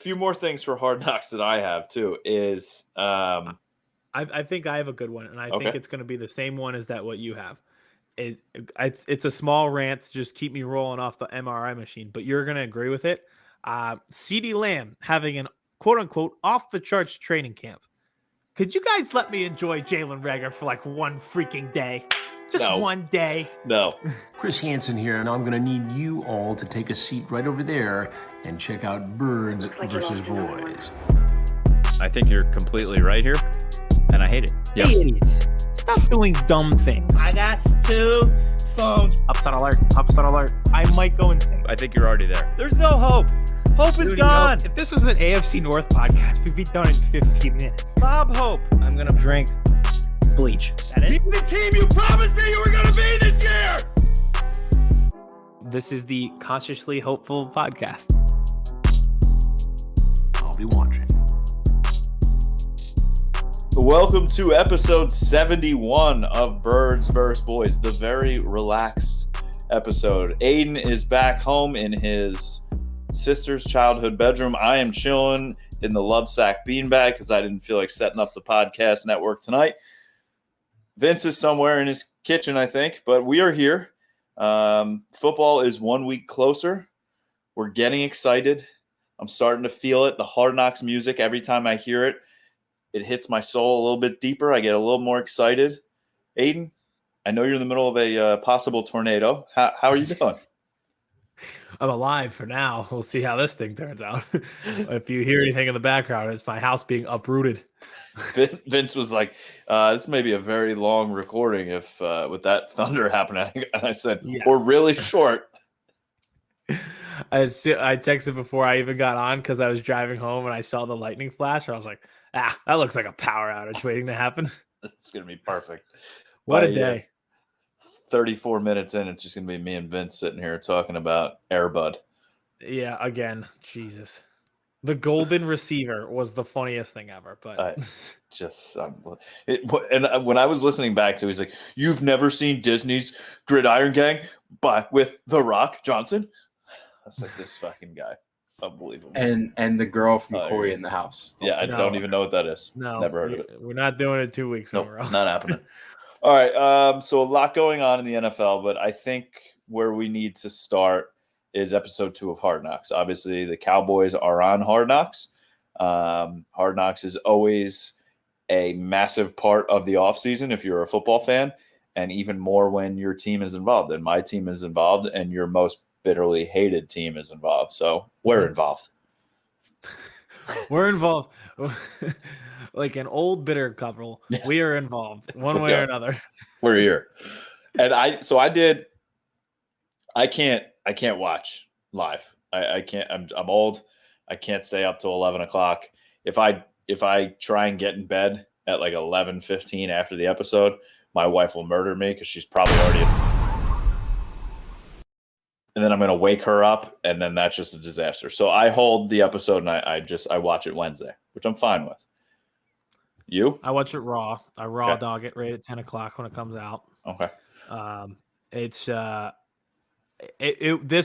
few more things for Hard Knocks that I have too is I think I have a good one, and I Okay. think it's going to be the same one as that what you have. It's a small rant to just keep me rolling off the MRI machine, but you're going to agree with it. CeeDee Lamb having an quote unquote off the charts training camp. Could you guys let me enjoy Jalen Reagor for like one freaking day? Just No. one day. no. Chris Hansen here, and I'm going to need you all to take a seat right over there and check out Birds versus Boys. I think you're completely right here, and I hate it. Yep. Hey, idiots. Stop doing dumb things. I got 2 phones. Upset alert. Upset alert. I might go insane. I think you're already there. There's no hope. Hope is gone. If this was an AFC North podcast, we'd be done in 15 minutes. Bob Hope. I'm going to drink bleach. That is the team you promised me you were going to be this year! This is the Consciously Hopeful podcast. I'll be watching. Welcome to episode 71 of Birds vs. Boys, the very relaxed episode. Aidan is back home in his sister's childhood bedroom. I am chilling in the Lovesack beanbag because I didn't feel like setting up the podcast network tonight. Vince is somewhere in his kitchen, I think, but we are here. Football is 1 week closer. We're getting excited. I'm starting to feel it. The Hard Knocks music, every time I hear it, it hits my soul a little bit deeper. I get a little more excited. Aidan, I know you're in the middle of a possible tornado. How are you doing? I'm alive for now. We'll see how this thing turns out. If you hear anything in the background, it's my house being uprooted. Vince was like, this may be a very long recording if with that thunder happening. And I said, yeah. We're really short. I texted before I even got on because I was driving home and I saw the lightning flash. I was like, that looks like a power outage waiting to happen. It's going to be perfect. What a day. 34 minutes in, it's just going to be me and Vince sitting here talking about Airbud. Yeah, again, Jesus. The golden receiver was the funniest thing ever. But and when I was listening back to it, he's like, you've never seen Disney's Gridiron Gang with The Rock Johnson? I was like, this fucking guy. Unbelievable. And the girl from Corey in the House. Yeah, I don't even know what that is. No, never heard of it. We're not doing it 2 weeks in a row. Not happening. All right, so a lot going on in the NFL, but I think where we need to start is episode 2 of Hard Knocks. Obviously, the Cowboys are on Hard Knocks. Hard Knocks is always a massive part of the offseason if you're a football fan, and even more when your team is involved. And my team is involved, and your most bitterly hated team is involved. So we're involved. We're involved. Like an old bitter couple, yes. We are involved one way or another. We're here. And I can't watch live. I can't, I'm old. I can't stay up till 11 o'clock. If I try and get in bed at like 11:15 after the episode, my wife will murder me because she's probably already. And then I'm going to wake her up, and then that's just a disaster. So I hold the episode, and I watch it Wednesday, which I'm fine with. You? I watch it raw. I raw dog it right at 10 o'clock when it comes out. Okay. This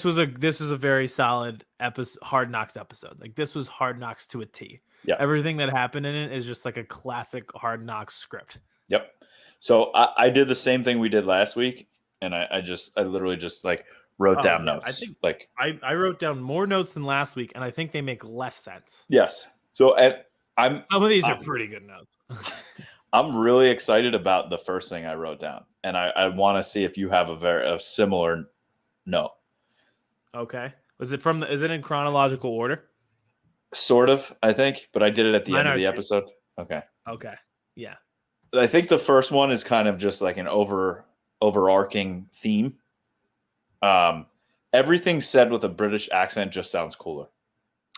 was a very solid episode, Hard Knocks episode. Like this was Hard Knocks to a T. Yeah. Everything that happened in it is just like a classic Hard Knocks script. Yep. So I did the same thing we did last week, and I literally just like wrote down notes. I think like I wrote down more notes than last week, and I think they make less sense. Yes. So some of these are pretty good notes. I'm really excited about the first thing I wrote down, and I want to see if you have a similar note. Okay. Is it in chronological order? Sort of, I think, but I did it at the end of the episode. Okay. Okay. Yeah. I think the first one is kind of just like an overarching theme. Everything said with a British accent just sounds cooler.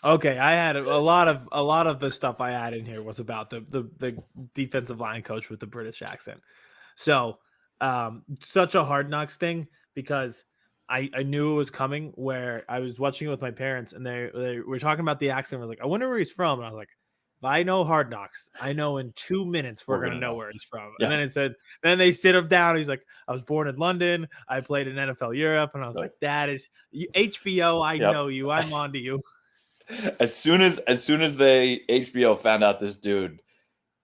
Okay, I had a lot of the stuff I had in here was about the defensive line coach with the British accent. So, such a Hard Knocks thing because I knew it was coming. Where I was watching it with my parents, and they were talking about the accent. I was like, I wonder where he's from. And I was like, if I know Hard Knocks, I know in 2 minutes we're gonna know where he's from. Yeah. And then they sit him down. He's like, I was born in London. I played in NFL Europe, and I was like, that is HBO. I know you. I'm on to you. As soon as they HBO found out this dude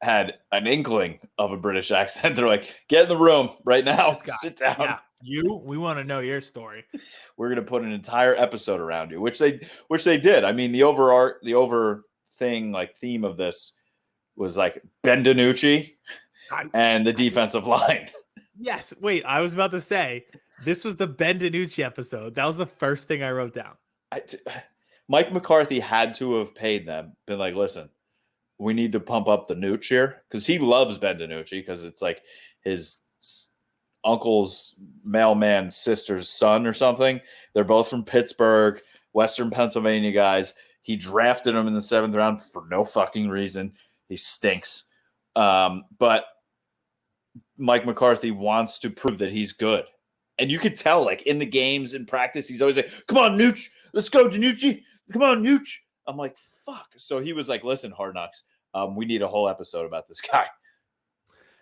had an inkling of a British accent, they're like, "Get in the room right now. Sit down. Yeah, we want to know your story. We're gonna put an entire episode around you," which they did. I mean, the over thing, like, theme of this was like Ben DiNucci and the defensive line. Yes. Wait, I was about to say this was the Ben DiNucci episode. That was the first thing I wrote down. Mike McCarthy had to have paid them, been like, "Listen, we need to pump up the Nooch here," because he loves Ben DiNucci, because it's like his uncle's mailman's sister's son or something. They're both from Pittsburgh, Western Pennsylvania guys. He drafted him in the 7th round for no fucking reason. He stinks. But Mike McCarthy wants to prove that he's good. And you could tell, like, in the games, in practice, he's always like, "Come on, Nooch. Let's go, DiNucci. Come on, Nooch." I'm like, fuck. So he was like, "Listen, Hard Knocks, we need a whole episode about this guy."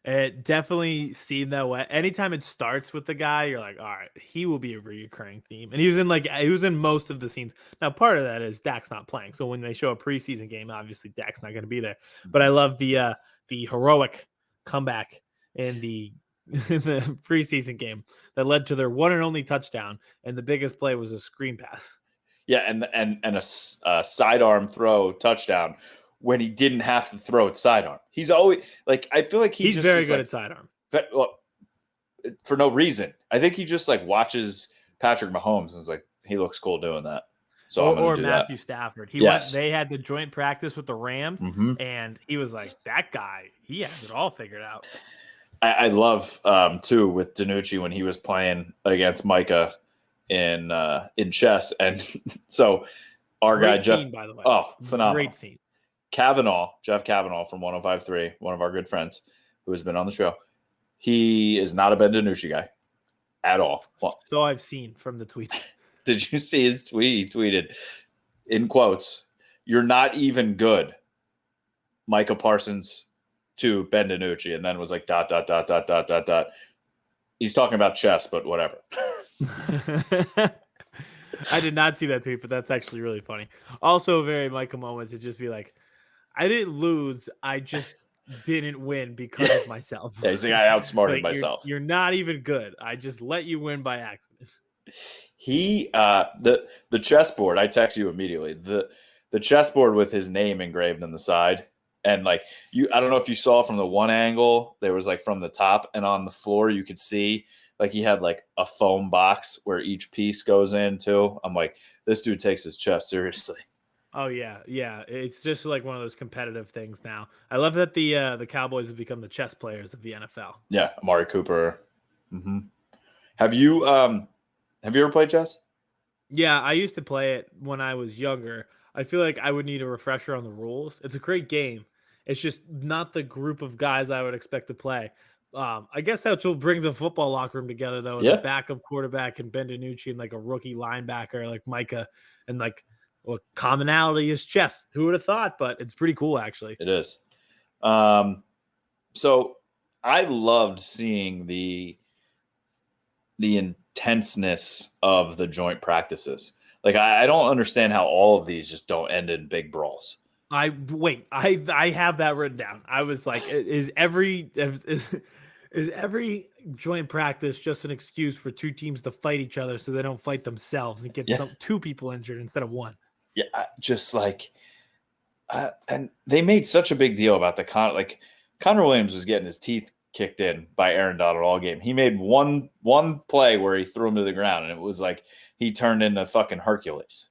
It definitely seemed that way. Anytime it starts with the guy, you're like, all right, he will be a recurring theme. And he was in most of the scenes. Now, part of that is Dak's not playing. So when they show a preseason game, obviously Dak's not going to be there. But I love the heroic comeback in the preseason game that led to their one and only touchdown. And the biggest play was a screen pass. Yeah, and a sidearm throw touchdown when he didn't have to throw it sidearm. He's always like, I feel like he's very good at sidearm. Well, for no reason. I think he just like watches Patrick Mahomes and is like, he looks cool doing that. So or Matthew Stafford. They had the joint practice with the Rams, and he was like, that guy, he has it all figured out. I love too with DiNucci when he was playing against Micah in chess, and so our Great guy Jeff, scene, by the way. Phenomenal. Great scene. Jeff Kavanaugh from 105.3, one of our good friends who has been on the show. He is not a Ben DiNucci guy at all. Well, so I've seen from the tweets. Did you see his tweet? He tweeted in quotes, "You're not even good, Micah Parsons," to Ben DiNucci, and then was like ... He's talking about chess, but whatever. I did not see that tweet, but that's actually really funny. Also a very Micah moment to just be like, I didn't lose. I just didn't win because of myself. Yeah, he's like, I outsmarted myself. You're not even good. I just let you win by accident. He the chessboard, I text you immediately. The chessboard with his name engraved on the side. And like I don't know if you saw from the one angle, there was like from the top, and on the floor you could see like he had like a foam box where each piece goes into. I'm like, this dude takes his chess seriously. Oh yeah. It's just like one of those competitive things now. I love that the Cowboys have become the chess players of the NFL. Yeah, Amari Cooper. Mm-hmm. Have you ever played chess? Yeah, I used to play it when I was younger. I feel like I would need a refresher on the rules. It's a great game. It's just not the group of guys I would expect to play. I guess that's what brings a football locker room together, though. Is a backup quarterback and Ben DiNucci and like a rookie linebacker like Micah, and like what commonality is chess. Who would have thought? But it's pretty cool, actually. It is. So I loved seeing the intenseness of the joint practices. Like I don't understand how all of these just don't end in big brawls. I have that written down. I was like, is every joint practice just an excuse for two teams to fight each other so they don't fight themselves and get two people injured instead of one? Yeah, just like, and they made such a big deal about Connor Williams was getting his teeth kicked in by Aaron Donald all game. He made one play where he threw him to the ground, and it was like he turned into fucking Hercules.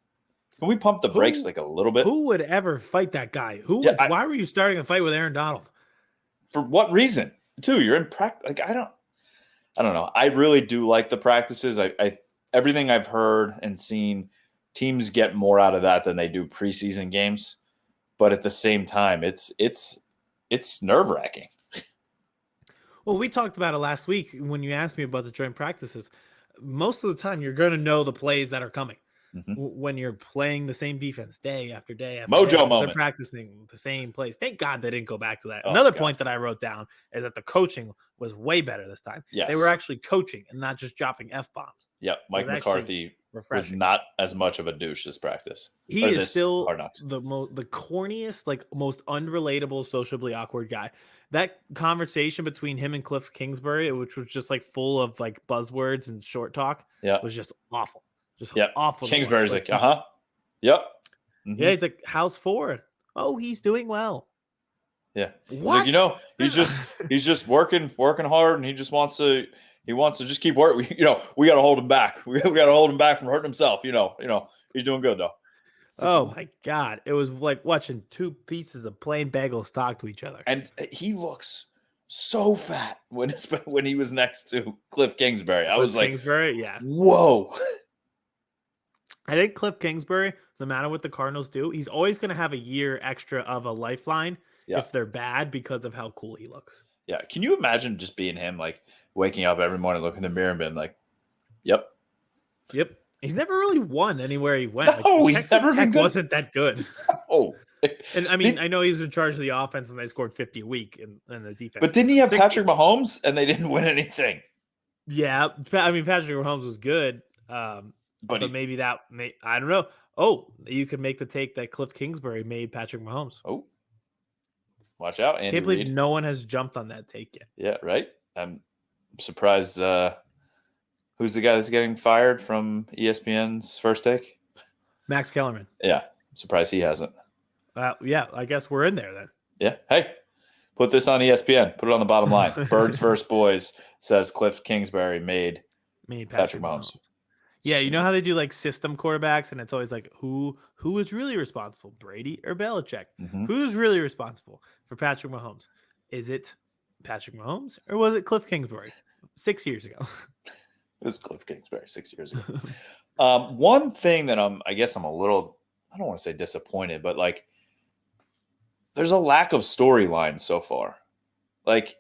Can we pump the brakes like a little bit? Who would ever fight that guy? Why were you starting a fight with Aaron Donald? For what reason? Too, you're in practice. Like I don't know. I really do like the practices. I everything I've heard and seen, teams get more out of that than they do preseason games. But at the same time, it's nerve-wracking. Well, we talked about it last week when you asked me about the joint practices. Most of the time, you're going to know the plays that are coming. Mm-hmm. When you're playing the same defense day after day after Mojo day, moment. They're practicing the same plays. Thank God they didn't go back to that. Another point that I wrote down is that the coaching was way better this time. Yes. They were actually coaching and not just dropping F-bombs. Yep, Mike McCarthy refreshing. not as much of a douche this practice. He Or is this still Hard Knocks. the corniest, like most unrelatable, sociably awkward guy. That conversation between him and Cliff Kingsbury, which was just like full of like buzzwords and short talk, Yeah. was just awful. Just Yeah. awful. to watch. Kingsbury's like, uh-huh. Yep. Mhm. Yeah, he's like, how's Ford? Oh, he's doing well. Yeah. He's What? like, he's just working hard, and he wants to just keep working. We got to hold him back. We got to hold him back from hurting himself. He's doing good though. Oh my God. It was like watching two pieces of plain bagels talk to each other. And he looks so fat when he was next to Cliff Kingsbury. I was like, Kingsbury, yeah. whoa. I think Cliff Kingsbury, no matter what the Cardinals do, he's always going to have a year extra of a lifeline if they're bad because of how cool he looks. Yeah. Can you imagine just being him, like waking up every morning, looking in the mirror and being like, yep. He's never really won anywhere he went. No, like, he's Texas never been Tech good. wasn't that good. Oh. And I mean, I know he was in charge of the offense and they scored 50 a week in the defense. But didn't he have 60. Patrick Mahomes and they didn't win anything? Yeah. I mean, Patrick Mahomes was good. But maybe I don't know. Oh, you could make the take that Cliff Kingsbury made Patrick Mahomes. Oh. Watch out, Andy Can't believe Reid. no one has jumped on that take yet. Yeah, right? I'm surprised. Who's the guy that's getting fired from ESPN's First Take? Max Kellerman. Yeah, I'm surprised he hasn't. Yeah, I guess we're in there then. Yeah. Hey, put this on ESPN. Put it on the bottom line. Birds versus Boys says Cliff Kingsbury made Patrick Mahomes. Yeah, you know how they do like system quarterbacks, and it's always like who is really responsible, Brady or Belichick? Mm-hmm. Who's really responsible for Patrick Mahomes? Is it Patrick Mahomes or was it Cliff Kingsbury 6 years ago? It was Cliff Kingsbury 6 years ago. One thing that I guess I'm a little, I don't want to say disappointed, but like there's a lack of storyline so far. Like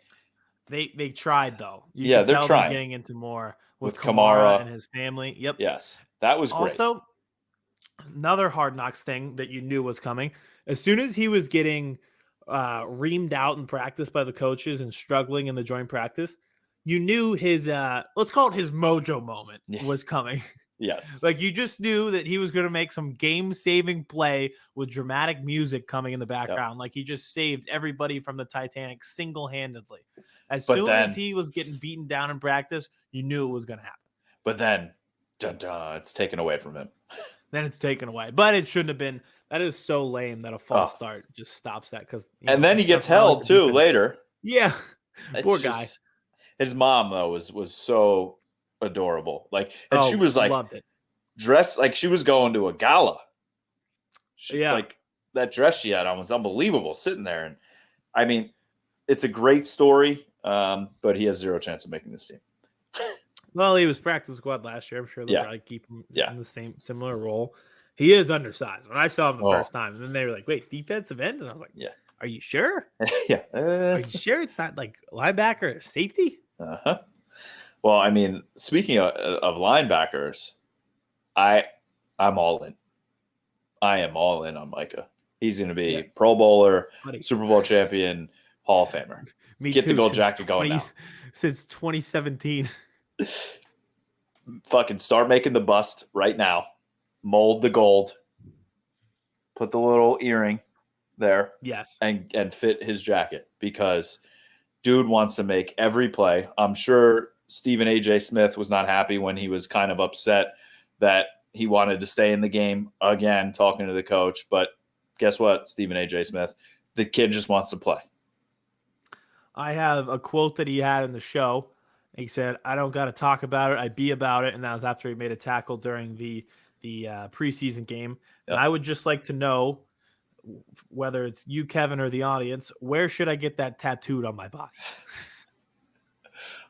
they tried though. They're trying. Getting into more with Kamara and his family. Yep. Yes, that was great. Also, another Hard Knocks thing that you knew was coming. As soon as he was getting reamed out in practice by the coaches and struggling in the joint practice, you knew his let's call it his mojo moment was coming. Yes. Like you just knew that he was going to make some game-saving play with dramatic music coming in the background. Yep. Like he just saved everybody from the Titanic single-handedly. As soon as he was getting beaten down in practice, you knew it was going to happen. But then, it's taken away from him. Then it's taken away. But it shouldn't have been. That is so lame that a false start just stops that. And then he gets held too later. Yeah. Poor guy. His mom, though, was so adorable. Like, and she was like loved it. Dressed like she was going to a gala. Yeah. Like that dress she had on was unbelievable sitting there. And I mean, it's a great story, but he has zero chance of making this team. Well, he was practice squad last year. I'm sure they'll probably keep him in the similar role. He is undersized. When I saw him the first time, and then they were like, wait, defensive end? And I was like, are you sure? Yeah. Are you sure it's not like linebacker or safety? Uh-huh. Well, I mean, speaking of linebackers, I'm all in. I am all in on Micah. He's going to be Pro Bowler, Super Bowl champion, Hall of Famer. Get the gold jacket going now. Since 2017. Fucking start making the bust right now. Mold the gold. Put the little earring there. Yes. And fit his jacket because dude wants to make every play. I'm sure Stephen A.J. Smith was not happy when he was kind of upset that he wanted to stay in the game again, talking to the coach. But guess what, Stephen A.J. Smith? The kid just wants to play. I have a quote that he had in the show. He said, I don't got to talk about it. I be about it. And that was after he made a tackle during the preseason game. Yep. And I would just like to know, whether it's you, Kevin, or the audience, where should I get that tattooed on my body?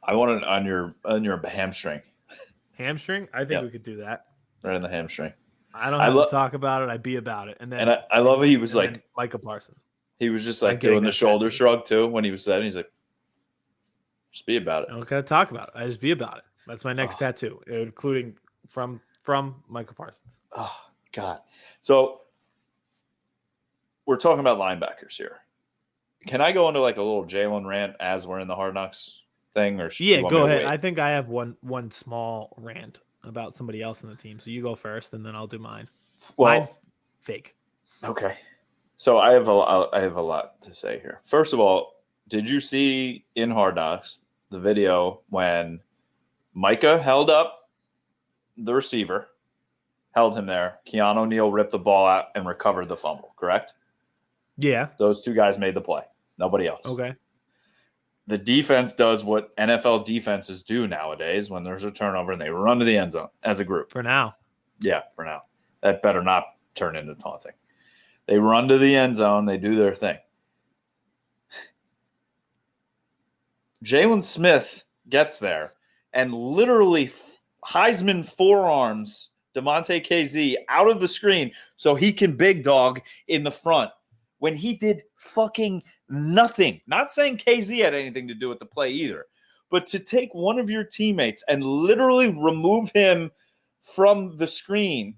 I want it on your hamstring. Hamstring? I think we could do that. Right in the hamstring. I don't have to talk about it. I be about it. And then I love it. He was like Micah Parsons. He was just like doing the shoulder shrug too when he was saying. He's like, just be about it. I don't gotta talk about it. I just be about it. That's my next tattoo, including from Micah Parsons. Oh God. So we're talking about linebackers here. Can I go into like a little Jaylon rant as we're in the Hard Knocks thing, or go ahead? I think I have one small rant about somebody else on the team. So you go first, and then I'll do mine. Well, Mine's fake. okay. So I have a lot to say here. First of all, did you see in Hard Knocks the video when Micah held up the receiver, held him there? Keanu Neal ripped the ball out and recovered the fumble, correct? Yeah. Those two guys made the play. Nobody else. Okay. The defense does what NFL defenses do nowadays when there's a turnover and they run to the end zone as a group. For now. Yeah, for now. That better not turn into taunting. They run to the end zone. They do their thing. Jaylon Smith gets there and literally Heisman forearms DeMonte KZ out of the screen so he can big dog in the front when he did fucking nothing. Not saying KZ had anything to do with the play either, but to take one of your teammates and literally remove him from the screen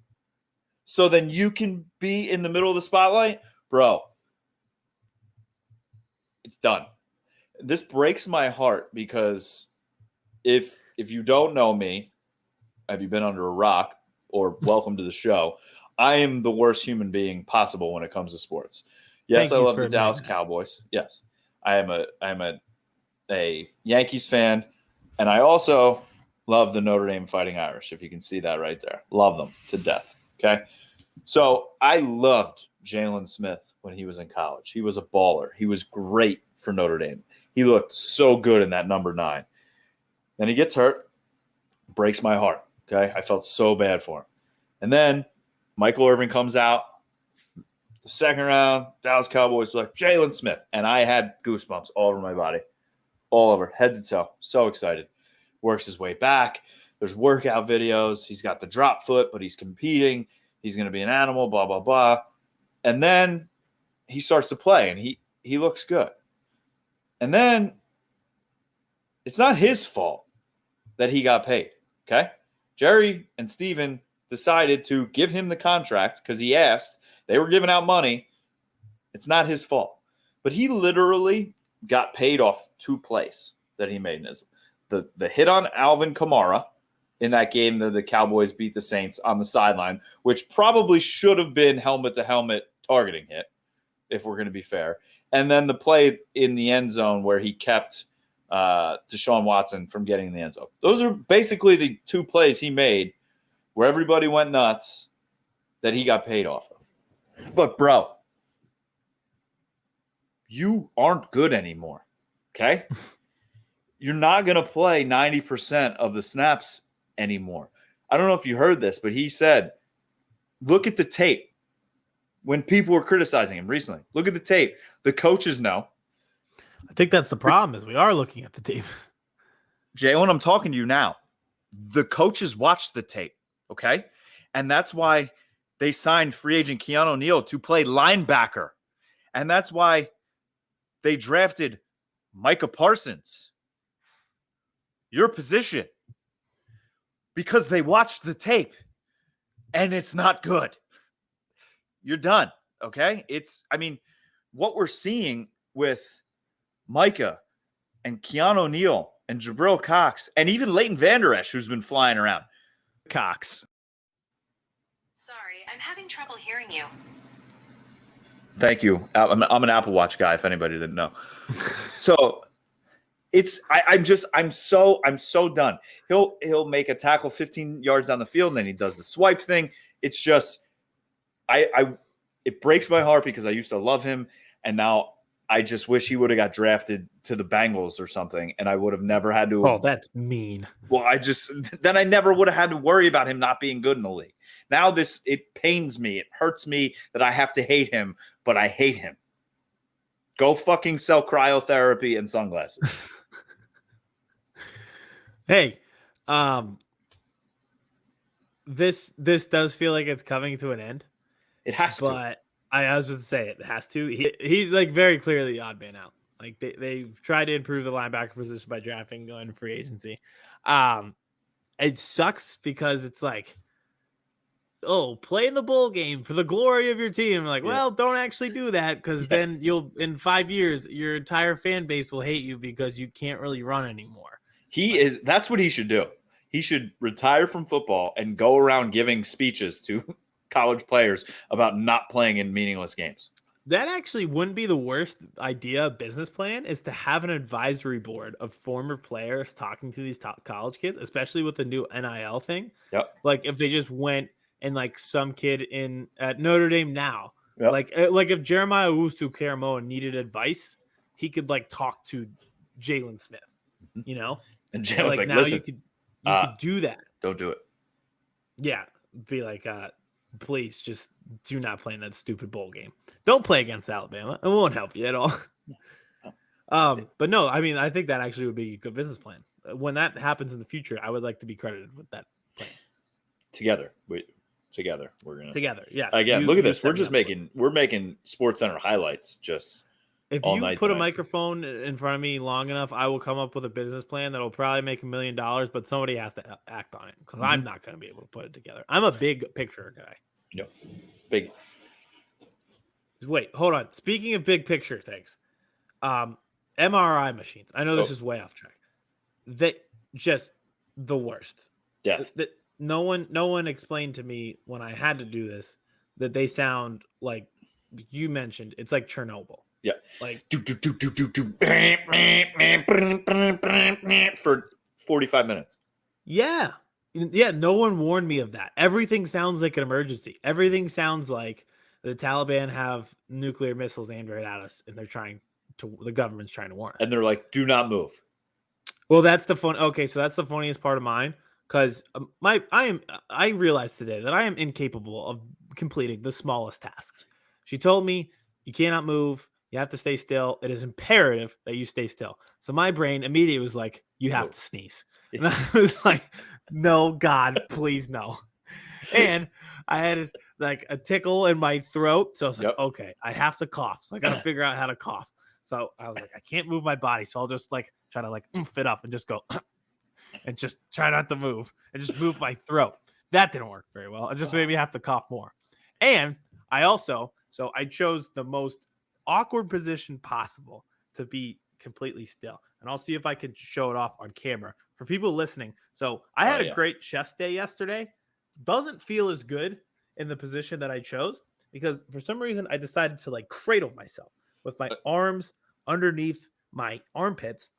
so then you can be in the middle of the spotlight, bro, it's done. This breaks my heart because if you don't know me, have you been under a rock or welcome to the show, I am the worst human being possible when it comes to sports. Yes, I love the Dallas Cowboys. Yes, I am a Yankees fan, and I also love the Notre Dame Fighting Irish, if you can see that right there. Love them to death, okay? So I loved Jaylon Smith when he was in college. He was a baller. He was great for Notre Dame. He looked so good in that number 9. Then he gets hurt, breaks my heart, okay? I felt so bad for him. And then Michael Irvin comes out, the second round, Dallas Cowboys select Jaylon Smith. And I had goosebumps all over my body, all over, head to toe. So excited. Works his way back. There's workout videos. He's got the drop foot, but he's competing. He's going to be an animal, blah, blah, blah. And then he starts to play, and he looks good. And then it's not his fault that he got paid, okay? Jerry and Steven decided to give him the contract because he asked. They were giving out money. It's not his fault. But he literally got paid off 2 plays that he made. The hit on Alvin Kamara in that game that the Cowboys beat the Saints on the sideline, which probably should have been helmet-to-helmet targeting hit, if we're going to be fair. And then the play in the end zone where he kept Deshaun Watson from getting in the end zone. Those are basically the 2 plays he made where everybody went nuts that he got paid off of. But, bro, you aren't good anymore, okay? You're not going to play 90% of the snaps anymore. I don't know if you heard this, but he said, look at the tape. When people were criticizing him recently, look at the tape. The coaches know. I think that's the problem is we are looking at the tape. Jalen, I'm talking to you now. The coaches watched the tape, okay? And that's why they signed free agent Keanu Neal to play linebacker. And that's why they drafted Micah Parsons, your position, because they watched the tape and it's not good. You're done, okay? What we're seeing with Micah and Keanu Neal and Jabril Cox and even Leighton Vander Esch, who's been flying around. Cox. Sorry, I'm having trouble hearing you. Thank you. I'm an Apple Watch guy, if anybody didn't know. So I'm so done. He'll make a tackle 15 yards down the field, and then he does the swipe thing. It's just it breaks my heart because I used to love him, and now I just wish he would have got drafted to the Bengals or something, and I would have never had to. Oh, that's mean. Well, then I never would have had to worry about him not being good in the league. Now it pains me. It hurts me that I have to hate him, but I hate him. Go fucking sell cryotherapy and sunglasses. Hey, this does feel like it's coming to an end. It has to. But I was about to say it has to. He's like very clearly the odd man out. Like they've tried to improve the linebacker position by drafting going to free agency. It sucks because it's like, oh, play in the bowl game for the glory of your team. Like, well, don't actually do that because then in 5 years, your entire fan base will hate you because you can't really run anymore. That's what he should do. he should retire from football and go around giving speeches to college players about not playing in meaningless games. That actually wouldn't be the worst idea, business plan, is to have an advisory board of former players talking to these top college kids, especially with the new NIL thing. Yep. Like if they just went and like some kid at Notre Dame now, Yep. like if Jeremiah Owusu-Karamoah needed advice, he could like talk to Jaylon Smith, you know? And Jalen's like, now listen, you could do that. don't do it. Yeah. Be like, please just do not play in that stupid bowl game. Don't play against Alabama. It won't help you at all. But no, I mean, I think that actually would be a good business plan. When that happens in the future, I would like to be credited with that plan. Together, we're gonna Yes. again. Look at this. We're making Sports Center highlights. Just if all you night put a tonight. microphone in front of me long enough, I will come up with a business plan that will probably make $1 million. But somebody has to act on it because I'm not going to be able to put it together. I'm a big picture guy. Yep. Big. Wait, hold on. Speaking of big picture things, MRI machines. I know this is way off track. They just the worst. Death. No one explained to me when I had to do this that they sound like you mentioned. It's like Chernobyl. Yeah. Like for 45 minutes. Yeah. No one warned me of that. Everything sounds like an emergency. Everything sounds like the Taliban have nuclear missiles aimed right at us, and the government's trying to warn us. And they're like, do not move. Well, that's the fun. Okay, so that's the funniest part of mine because I realized today that I am incapable of completing the smallest tasks. She told me you cannot move. You have to stay still. It is imperative that you stay still. So my brain immediately was like, you have to sneeze. And I was like, no, God, please no. And I had like a tickle in my throat. So I was like, okay, I have to cough. So I got to figure out how to cough. So I was like, I can't move my body. So I'll just like try to like oomph it up and just go and just try not to move and just move my throat. That didn't work very well. It just made me have to cough more. And I chose the most awkward position possible to be completely still. And I'll see if I can show it off on camera for people listening. So I had a great chest day yesterday. Doesn't feel as good in the position that I chose because for some reason I decided to like cradle myself with my arms underneath my armpits,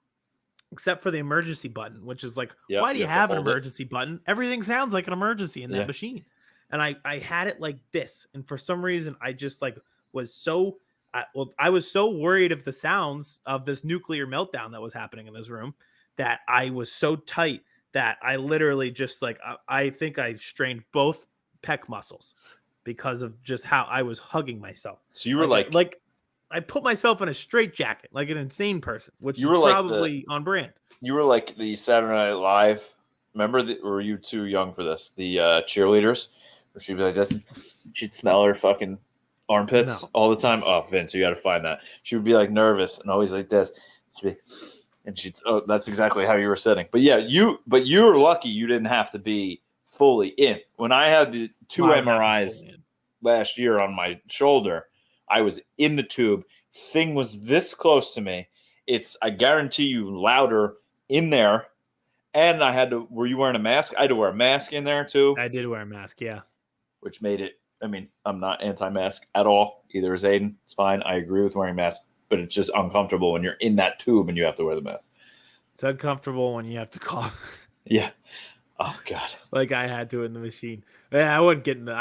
except for the emergency button, which is like, why do you have an emergency button? Everything sounds like an emergency in that machine. And I had it like this. And for some reason, I just like I was so worried of the sounds of this nuclear meltdown that was happening in this room that I was so tight that I literally just like, I think I strained both pec muscles because of just how I was hugging myself. So you were like I put myself in a straitjacket like an insane person, which is probably on brand. You were like the Saturday Night Live. Remember, or were you too young for this? The cheerleaders, where she'd be like this. She'd smell her fucking armpits all the time. Oh, Vince, you got to find that. She would be like nervous and always like this. That's exactly how you were sitting. But yeah, you were lucky you didn't have to be fully in. When I had the two MRIs last year on my shoulder, I was in the tube. Thing was this close to me. It's, I guarantee you, louder in there. And I had to, were you wearing a mask? I had to wear a mask in there too. I did wear a mask, yeah. Which made it, I mean, I'm not anti-mask at all. Either is Aidan. It's fine. I agree with wearing a mask, but it's just uncomfortable when you're in that tube and you have to wear the mask. It's uncomfortable when you have to cough. Yeah. Oh God. Like I had to in the machine. Yeah, I wouldn't get the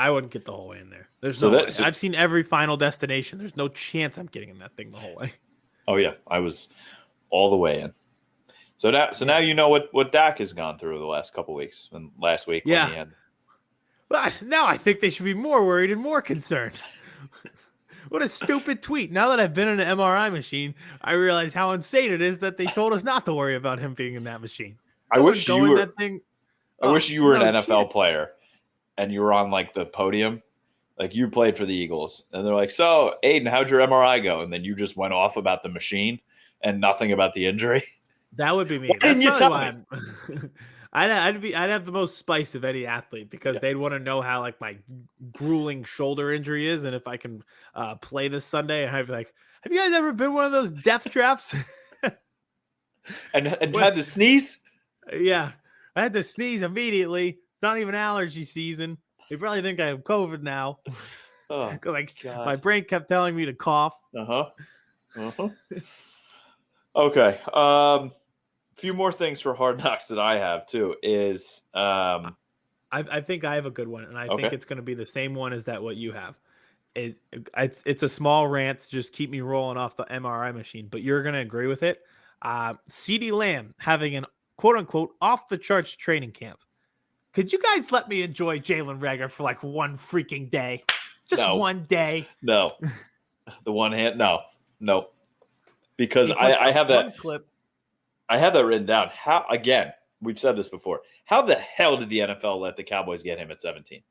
whole way in there. There's no way. I've seen every Final Destination. There's no chance I'm getting in that thing the whole way. Oh yeah, I was all the way in. So now you know what Dak has gone through the last couple weeks and last week. Yeah. When he had... But now I think they should be more worried and more concerned. What a stupid tweet. Now that I've been in an MRI machine, I realize how insane it is that they told us not to worry about him being in that machine. I wish you were an NFL player and you were on like the podium. Like you played for the Eagles and they're like, so Aidan, how'd your MRI go? And then you just went off about the machine and nothing about the injury. That would be me. Why didn't you tell me? I'd have the most spice of any athlete because they'd want to know how like my grueling shoulder injury is and if I can play this Sunday. And I'd be like, have you guys ever been one of those death traps? and had to sneeze? Yeah. I had to sneeze immediately. It's not even allergy season. They probably think I have COVID now. Oh, Like God. my brain kept telling me to cough. Okay. Few more things for Hard Knocks that I have too is I think I have a good one, and I think Okay. it's going to be the same one as that what you have. It's a small rant to just keep me rolling off the MRI machine, but you're going to agree with it. CeeDee Lamb having an quote unquote off the charts training camp. Could you guys let me enjoy Jalen Reagor for like one freaking day? Just No. one day. no. The one hand, no. Because He puts I out have one that clip. I have that written down. How again, we've said this before. How the hell did the NFL let the Cowboys get him at 17?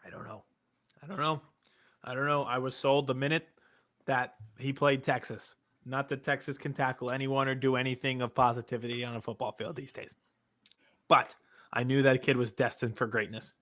I don't know. I was sold the minute that he played Texas. Not that Texas can tackle anyone or do anything of positivity on a football field these days. But I knew that kid was destined for greatness.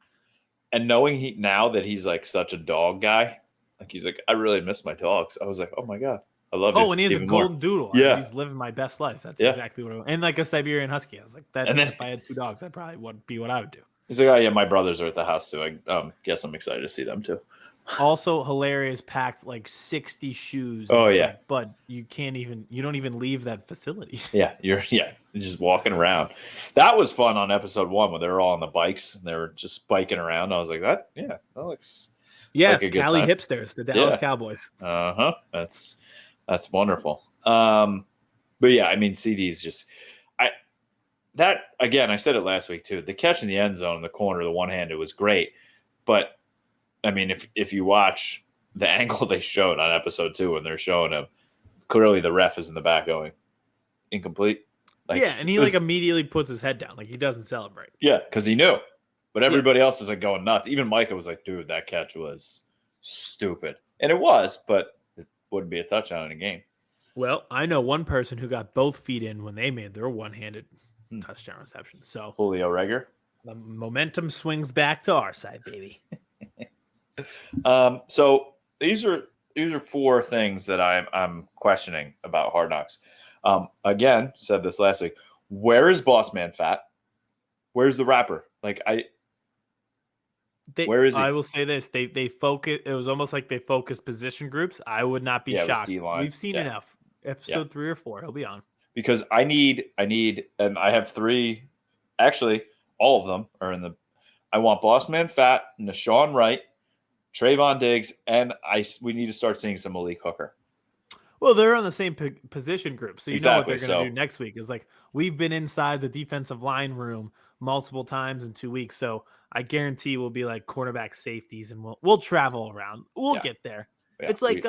And knowing now that he's like such a dog guy, like he's like, I really miss my dogs. I was like, oh my God, I love you. Oh, and he has a even more. golden doodle. Yeah. He's living my best life. That's Yeah. exactly what I want. And like a Siberian Husky. I was like, that. And then- if I had 2 dogs, that probably would be what I would do. He's like, oh yeah, my brothers are at the house too. I guess I'm excited to see them too. Also hilarious, packed like 60 shoes. Oh, It's yeah. like, but you don't even leave that facility. Yeah, you're just walking around. That was fun on episode 1 when they were all on the bikes and they were just biking around. I was like, that looks Yeah, like a good Cali time. hipsters, the Dallas Yeah. Cowboys. That's wonderful. But yeah, I mean, CD's just that again. I said it last week too. The catch in the end zone in the corner, the one-handed was great, but I mean, if you watch the angle they showed on episode 2 when they're showing him, clearly the ref is in the back going incomplete. Yeah, and he like immediately puts his head down, like he doesn't celebrate. Yeah, because he knew. But everybody else is like going nuts. Even Micah was like, dude, that catch was stupid. And it was, but it wouldn't be a touchdown in a game. Well, I know one person who got both feet in when they made their one-handed touchdown reception. So Julio Reagor. the momentum swings back to our side, baby. So these are 4 things that I'm questioning about Hard Knocks. Again, said this last week. Where is Boss Man Fat? Where's the rapper? Like where is he? I will say this: they focus. It was almost like they focused position groups. I would not be Yeah, it was shocked. D-line. We've seen Yeah. enough. Episode 3 or 4, he'll be on. Because I need, and I have 3. Actually, all of them are in the. I want Boss Man Fat, Nashawn Wright, Trayvon Diggs, and we need to start seeing some Malik Hooker. Well, they're on the same position group, so you know what Exactly, they're going to so- do next week. Is like we've been inside the defensive line room multiple times in 2 weeks, so I guarantee we'll be like quarterback safeties, and we'll travel around. We'll get there. Yeah, It's like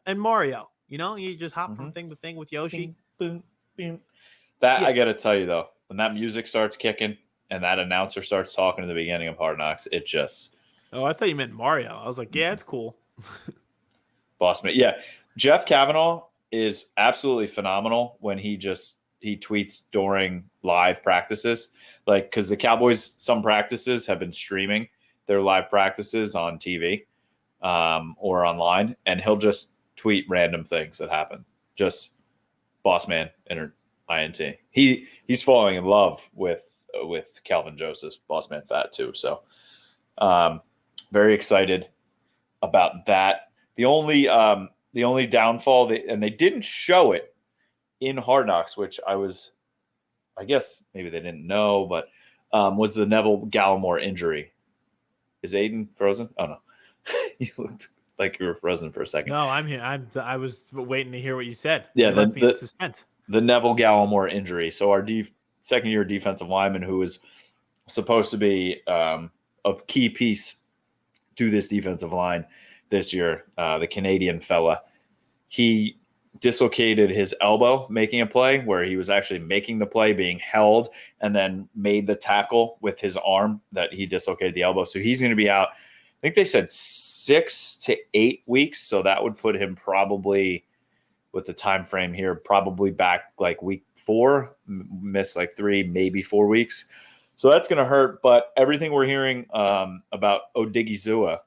and Mario, you just hop from Mhm. thing to thing with Yoshi. Boom, boom. That Yeah. I got to tell you though, when that music starts kicking and that announcer starts talking at the beginning of Hard Knocks, it just Oh, I thought you meant Mario. I was like, yeah, it's cool. Boss Man. Yeah, Jeff Kavanaugh is absolutely phenomenal when he tweets during live practices, like because the Cowboys some practices have been streaming their live practices on TV or online, and he'll just tweet random things that happen. Just Boss Man INT. He's falling in love with Calvin Joseph's Boss Man Fat too. So very excited about that. The only downfall, and they didn't show it in Hard Knocks, which I guess maybe they didn't know, but was the Neville Gallimore injury. Is Aidan frozen? Oh, no. You looked like you were frozen for a second. No, I'm here. I was waiting to hear what you said. Yeah, You left me in suspense. The Neville Gallimore injury. So our second-year defensive lineman who is supposed to be a key piece to this defensive line this year, the Canadian fella, he dislocated his elbow making a play where he was actually making the play, being held, and then made the tackle with his arm that he dislocated the elbow. So he's going to be out, I think they said 6 to 8 weeks. So that would put him probably, with the time frame here, probably back like week 4, miss like 3, maybe 4 weeks. So that's going to hurt. But everything we're hearing about Odigizua,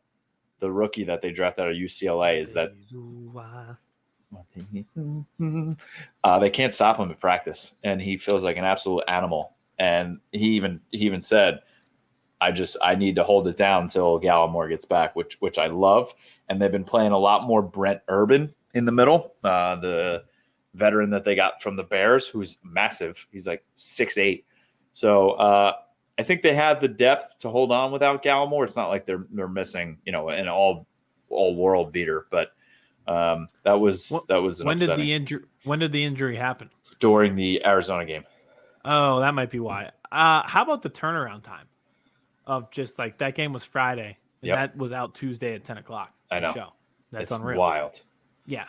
the rookie that they drafted out of UCLA, is that they can't stop him at practice, and he feels like an absolute animal. And he even said, I need to hold it down until Gallimore gets back, which I love. And they've been playing a lot more Brent Urban in the middle, the veteran that they got from the Bears, who's massive. He's like 6'8". So I think they have the depth to hold on without Gallimore. It's not like they're missing, an all world beater, but that was an when upsetting. When did the injury happen? During the Arizona game. Oh, that might be why. How about the turnaround time of just like that game was Friday and that was out Tuesday at 10 o'clock? I know. Show. That's it's unreal. Wild. Yeah.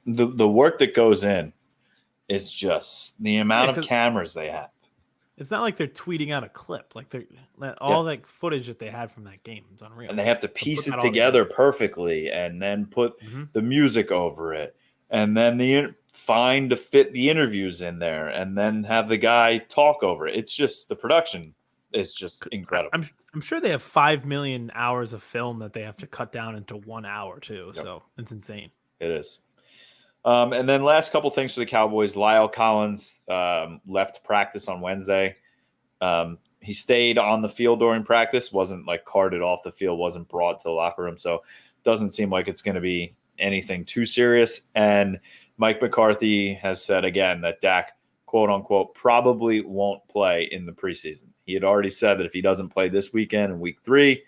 The work that goes in is just the amount of cameras they have. It's not like they're tweeting out a clip. Like all like footage that they had from that game. It's unreal. And they have to piece it together perfectly and then put the music over it. And then find to fit the interviews in there and then have the guy talk over it. It's just the production is just incredible. I'm sure they have 5 million hours of film that they have to cut down into 1 hour too. Yep. So it's insane. It is. And then last couple things for the Cowboys. Lyle Collins left practice on Wednesday. He stayed on the field during practice, wasn't like carted off the field, wasn't brought to the locker room. So doesn't seem like it's going to be anything too serious. And Mike McCarthy has said again that Dak, quote unquote, probably won't play in the preseason. He had already said that if he doesn't play this weekend in week 3,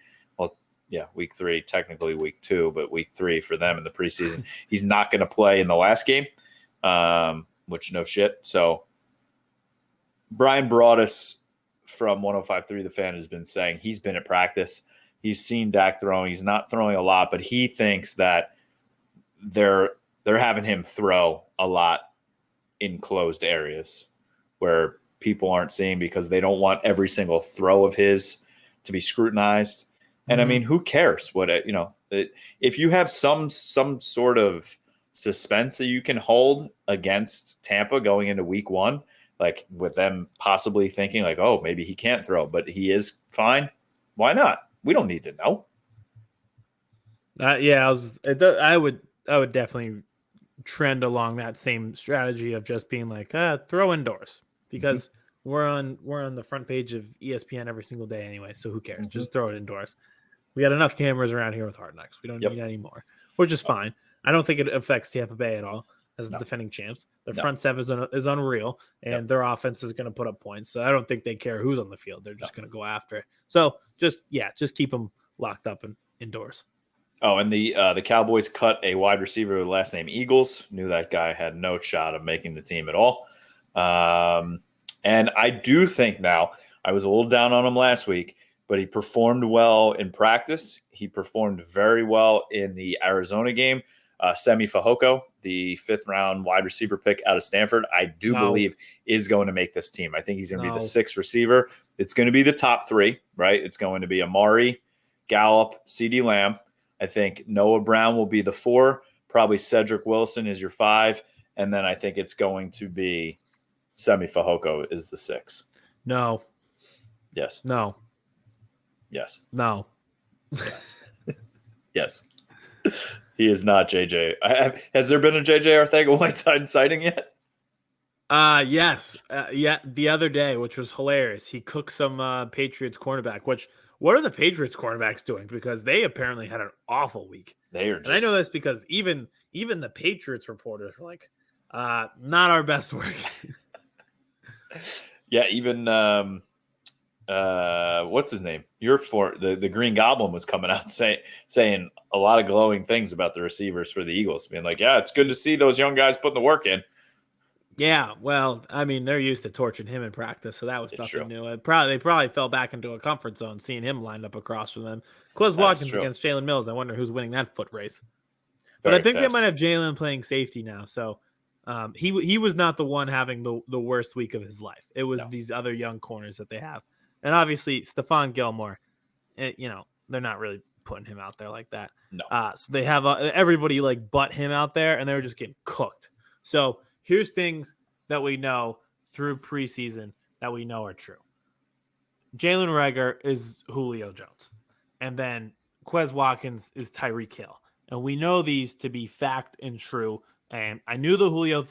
week 3, technically week 2, but week 3 for them in the preseason, he's not going to play in the last game, which no shit. So Brian Broaddus from 105.3 The Fan has been saying he's been at practice. He's seen Dak throwing. He's not throwing a lot, but he thinks that they're having him throw a lot in closed areas where people aren't seeing because they don't want every single throw of his to be scrutinized. And I mean, who cares what if you have some sort of suspense that you can hold against Tampa going into week 1, like with them possibly thinking like, oh, maybe he can't throw, but he is fine. Why not? We don't need to know. I would definitely trend along that same strategy of just being like, throw indoors because we're on the front page of ESPN every single day anyway. So who cares? Just throw it indoors. We got enough cameras around here with Hard Knocks. We don't need any more. We're just fine. I don't think it affects Tampa Bay at all as the defending champs. Their front seven is unreal, and their offense is going to put up points. So I don't think they care who's on the field. They're just going to go after it. So just keep them locked up and indoors. Oh, and the Cowboys cut a wide receiver with the last name Eagles. Knew that guy had no shot of making the team at all. And I do think now, I was a little down on him last week, but he performed well in practice. He performed very well in the Arizona game. Semi Fehoko, the 5th-round wide receiver pick out of Stanford, I do believe is going to make this team. I think he's going to be the 6th receiver. It's going to be the top 3, right? It's going to be Amari, Gallup, CeeDee Lamb. I think Noah Brown will be the 4. Probably Cedric Wilson is your 5. And then I think it's going to be Semi Fehoko is the 6. No. Yes. No. Yes. No. Yes. Yes. He is not JJ. Has there been a JJ Arcega-Whiteside sighting yet? Yes. The other day, which was hilarious. He cooked some Patriots cornerback, what are the Patriots cornerbacks doing? Because they apparently had an awful week. They are just... And I know this because even the Patriots reporters were like, not our best work. Yeah, even what's his name? The Green Goblin was coming out saying a lot of glowing things about the receivers for the Eagles, being like, yeah, it's good to see those young guys putting the work in. Yeah, well, I mean, they're used to torching him in practice, so that was nothing new. They probably fell back into a comfort zone seeing him lined up across from them. Quez Watkins against Jalen Mills. I wonder who's winning that foot race. But I think they might have Jalen playing safety now. So he was not the one having the worst week of his life. It was these other young corners that they have. And obviously, Stephon Gilmore, they're not really putting him out there like that. No. So they have everybody like but him out there, and they were just getting cooked. So here's things that we know through preseason that we know are true. Jalen Reagor is Julio Jones. And then Quez Watkins is Tyreek Hill. And we know these to be fact and true. And I knew the Julio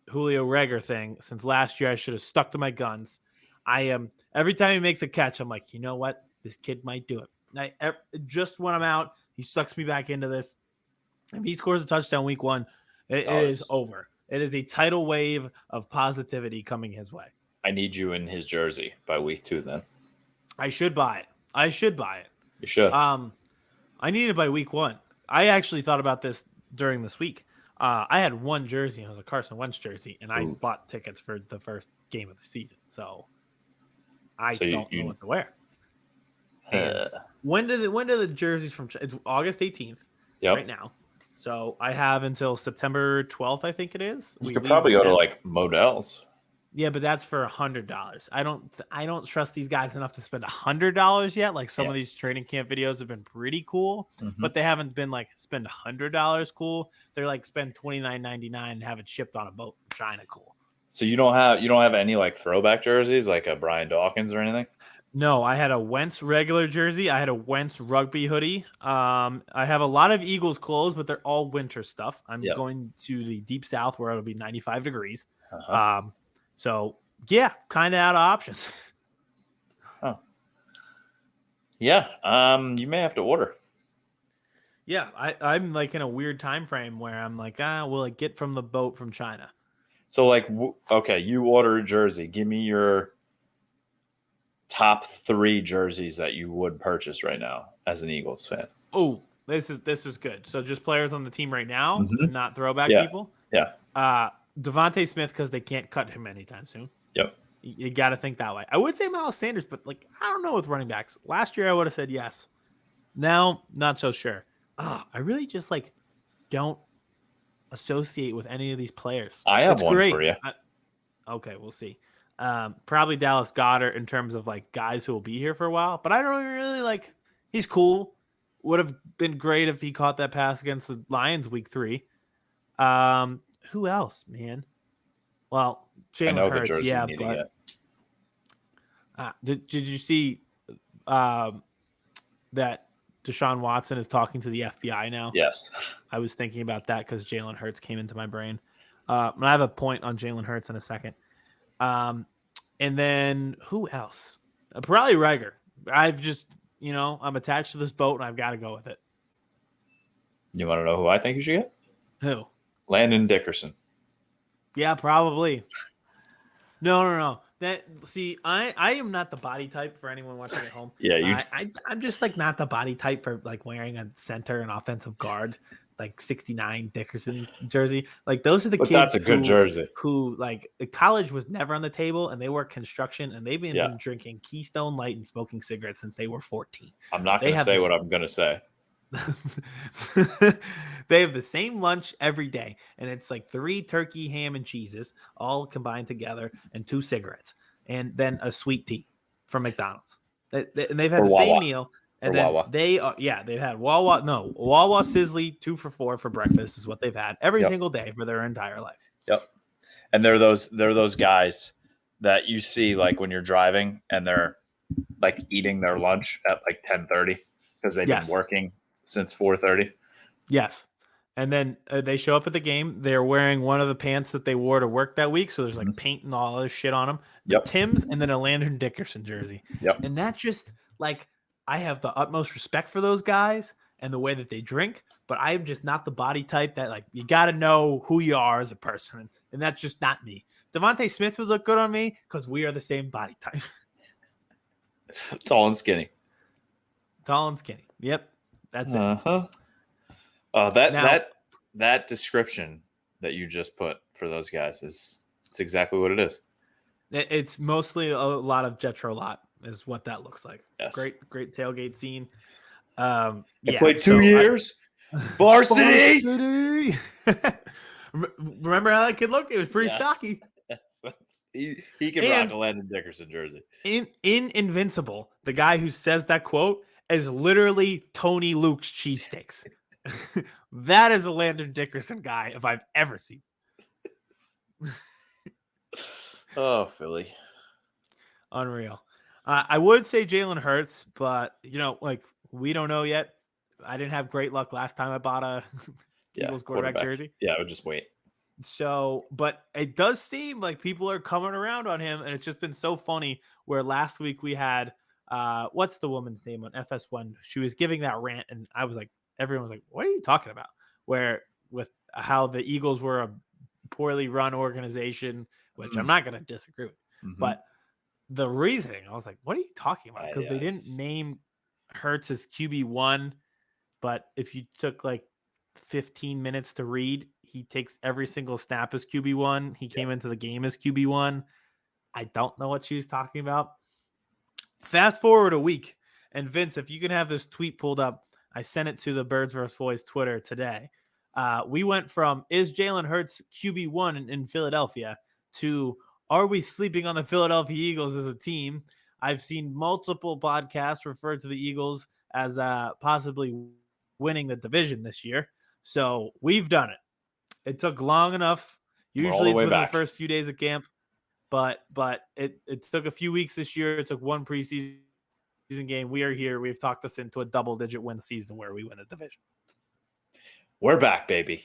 Reagor thing since last year. I should have stuck to my guns. I am every time he makes a catch, I'm like, you know what? This kid might do it. Just when I'm out, he sucks me back into this. If he scores a touchdown week 1, it is over. It is a tidal wave of positivity coming his way. I need you in his jersey by week 2 then. I should buy it. You should. I need it by week 1. I actually thought about this during this week. I had one jersey, and it was a Carson Wentz jersey, and I bought tickets for the first game of the season. So I don't know what to wear. When do the jerseys from? It's August 18th right now. So I have until September 12th, I think it is. You could probably go to like Modell's. Yeah, but that's for $100. I don't trust these guys enough to spend $100 yet. Like some of these training camp videos have been pretty cool, but they haven't been like spend $100 cool. They're like spend $29.99 and have it shipped on a boat from China cool. So you don't have any like throwback jerseys like a Brian Dawkins or anything? No, I had a Wentz regular jersey. I had a Wentz rugby hoodie. I have a lot of Eagles clothes, but they're all winter stuff. I'm going to the deep south where it'll be 95 degrees. So, yeah, kind of out of options. Yeah, you may have to order. Yeah, I'm like in a weird time frame where I'm like, will it get from the boat from China? So, like, okay, you order a jersey. Give me your top 3 jerseys that you would purchase right now as an Eagles fan. Oh, this is good. So just players on the team right now, not throwback people? Yeah. Devontae Smith, because they can't cut him anytime soon. Yep. You got to think that way. I would say Miles Sanders, but like I don't know with running backs. Last year I would have said yes. Now, not so sure. I really just like don't associate with any of these players. I have one for you. Okay, we'll see. Probably Dallas Goedert in terms of like guys who will be here for a while, but I don't really like. He's cool. Would have been great if he caught that pass against the Lions week 3. Who else, man? Well, Jalen Hurts, yeah, but did you see that Deshaun Watson is talking to the FBI now? Yes. I was thinking about that because Jalen Hurts came into my brain. I have a point on Jalen Hurts in a second. And then who else? Probably Reagor. I've just, I'm attached to this boat and I've got to go with it. You want to know who I think you should get? Who? Landon Dickerson. Yeah, probably. No. I am not the body type for anyone watching at home. Yeah, I'm just like not the body type for like wearing a center and offensive guard, like 69 Dickerson jersey. Like those are the kids. That's a good jersey. Who like college was never on the table, and they work construction, and they've been drinking Keystone Light and smoking cigarettes since they were 14. I'm not going to say what I'm going to say. They have the same lunch every day, and it's like 3 turkey, ham, and cheeses all combined together, and 2 cigarettes, and then a sweet tea from McDonald's. And they've had the same meal, and then they've had Wawa Sizzly 2 for $4 for breakfast is what they've had every single day for their entire life. Yep. And they're those guys that you see like when you're driving and they're like eating their lunch at like 10:30 because they've been working since 4:30. Yes. And then they show up at the game. They're wearing one of the pants that they wore to work that week. So there's like paint and all this shit on them. Yep. Tim's and then a Landon Dickerson jersey. Yep. And that just like, I have the utmost respect for those guys and the way that they drink, but I am just not the body type that like, you got to know who you are as a person. And that's just not me. Devontae Smith would look good on me because we are the same body type. Tall and skinny. Yep. That's it. That description that you just put for those guys it's exactly what it is. It's mostly a lot of Jetro Lot is what that looks like. Yes. Great tailgate scene. They played 2 years. Varsity. Remember how that kid looked? It was pretty stocky. He can rock a Landon Dickerson jersey. In Invincible, the guy who says that quote is literally Tony Luke's cheesesteaks. That is a Landon Dickerson guy if I've ever seen. Oh, Philly. Unreal. I would say Jalen Hurts, but we don't know yet. I didn't have great luck last time I bought a Eagles quarterback jersey. Yeah, I would just wait. So, but it does seem like people are coming around on him, and it's just been so funny. Where last week we had, what's the woman's name on FS1? She was giving that rant, and I was like, everyone was like, "What are you talking about?" Where with how the Eagles were a poorly run organization, which I'm not going to disagree with, but the reasoning, I was like, "What are you talking about?" Because they didn't name Hurts as QB1, but if you took like 15 minutes to read, he takes every single snap as QB1. He came into the game as QB1. I don't know what she was talking about. Fast forward a week, and Vince, if you can have this tweet pulled up, I sent it to the Birds vs. Boys Twitter today. We went from is Jalen Hurts QB1 in Philadelphia to are we sleeping on the Philadelphia Eagles as a team? I've seen multiple podcasts refer to the Eagles as possibly winning the division this year. So we've done it. It took long enough. Usually it's within the first few days of camp, but it took a few weeks this year. It took one preseason game. We are here. We've talked us into a double-digit win season where we win a division. We're back, baby.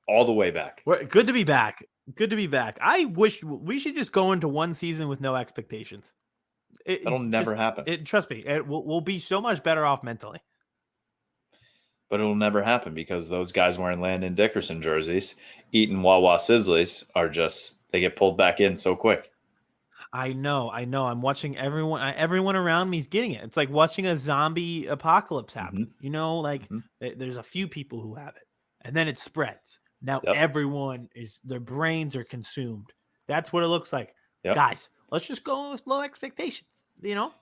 All the way back. We're good to be back. Good to be back. I wish we should just go into one season with no expectations. That'll never happen. Trust me, we'll be so much better off mentally. But it'll never happen because those guys wearing Landon Dickerson jerseys, eating Wawa Sizzlies, are just they get pulled back in so quick. I know. I'm watching everyone around me is getting it. It's like watching a zombie apocalypse happen. You know, like there's a few people who have it, and then it spreads. Now everyone their brains are consumed. That's what it looks like. Guys, let's just go with low expectations. You know,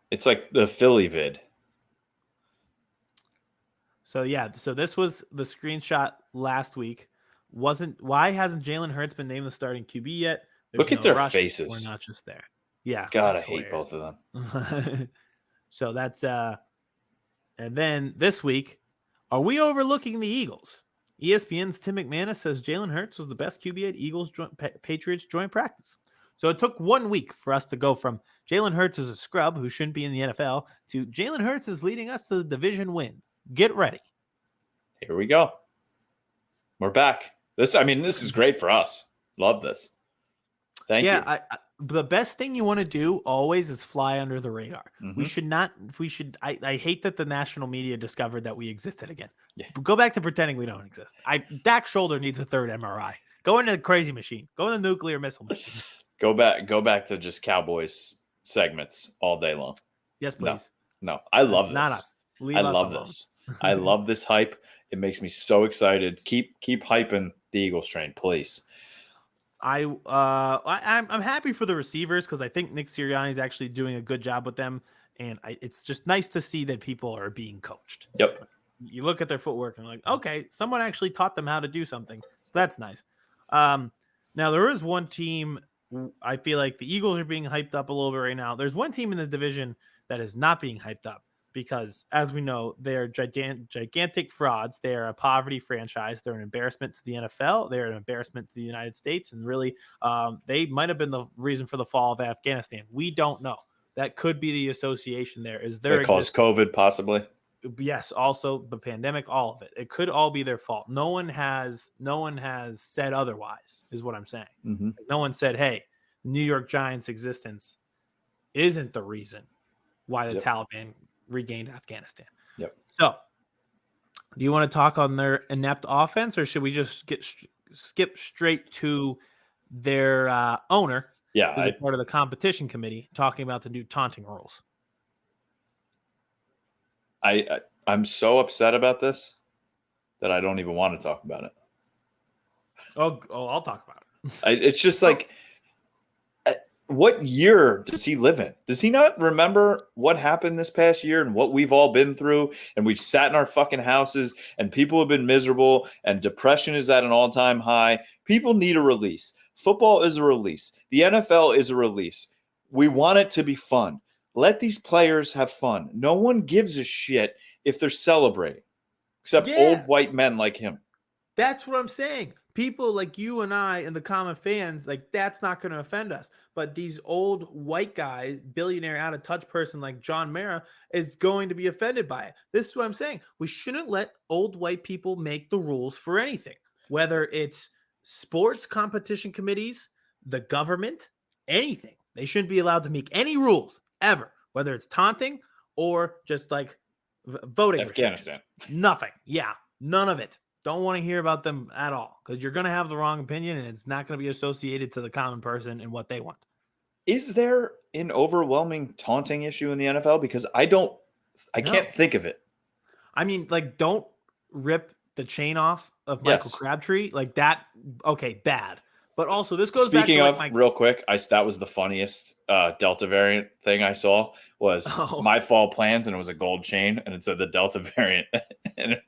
it's like the Philly vid. So this was the screenshot last week. Why hasn't Jalen Hurts been named the starting QB yet? Look at their faces. We're not just there. Yeah. God, I hate both of them. So that's and then this week, are we overlooking the Eagles? ESPN's Tim McManus says Jalen Hurts was the best QB at Eagles Patriots joint practice. So it took 1 week for us to go from Jalen Hurts is a scrub who shouldn't be in the NFL to Jalen Hurts is leading us to the division win. Get ready. Here we go. We're back. This is great for us. Love this. Thank you. The best thing you want to do always is fly under the radar. We should not. I hate that the national media discovered that we existed again. Yeah. Go back to pretending we don't exist. Dak's shoulder needs a third MRI. Go into the crazy machine. Go in the nuclear missile machine. Go back to just Cowboys segments all day long. Yes, please. No, I love this. Not us. I love this. I love this hype. It makes me so excited. Keep hyping the Eagles train, please. I'm happy for the receivers because I think Nick Sirianni is actually doing a good job with them, and it's just nice to see that people are being coached. Yep. You look at their footwork and like, okay, someone actually taught them how to do something, so that's nice. Now there is one team. I feel like the Eagles are being hyped up a little bit right now. There's one team in the division that is not being hyped up because, as we know, they're gigantic frauds. They are a poverty franchise. They're an embarrassment to the NFL. They're an embarrassment to the United States. And really, they might have been the reason for the fall of Afghanistan. We don't know. That could be the association there. Is there caused COVID, possibly? Yes, also the pandemic, all of it. It could all be their fault. No one has said otherwise, is what I'm saying. No one said, hey, the New York Giants' existence isn't the reason why the Taliban regained Afghanistan. So, do you want to talk on their inept offense, or should we just skip straight to their owner, who's a part of the competition committee, talking about the new taunting rules? I'm so upset about this that I don't even want to talk about it. Oh, I'll talk about it. It's just like, what year does he live in? Does he not remember what happened this past year and what we've all been through? And we've sat in our fucking houses and people have been miserable and depression is at an all-time high. People need a release. Football is a release. The NFL is a release. We want it to be fun. Let these players have fun. No one gives a shit if they're celebrating, except old white men like him. That's what I'm saying. People like you and I and the common fans, like that's not going to offend us. But these old white guys, billionaire out of touch person like John Mara is going to be offended by it. This is what I'm saying. We shouldn't let old white people make the rules for anything, whether it's sports competition committees, the government, anything. They shouldn't be allowed to make any rules ever, whether it's taunting or just like voting. Afghanistan. Nothing. Yeah, none of it. Don't want to hear about them at all because you're going to have the wrong opinion and it's not going to be associated to the common person and what they want. Is there an overwhelming taunting issue in the NFL? Because I can't think of it. I mean, like, don't rip the chain off of Michael Crabtree like that. Okay, bad. But also, this goes Speaking back to of, real quick, that was the funniest Delta variant thing I saw was my fall plans, and it was a gold chain, and it said the Delta variant, and it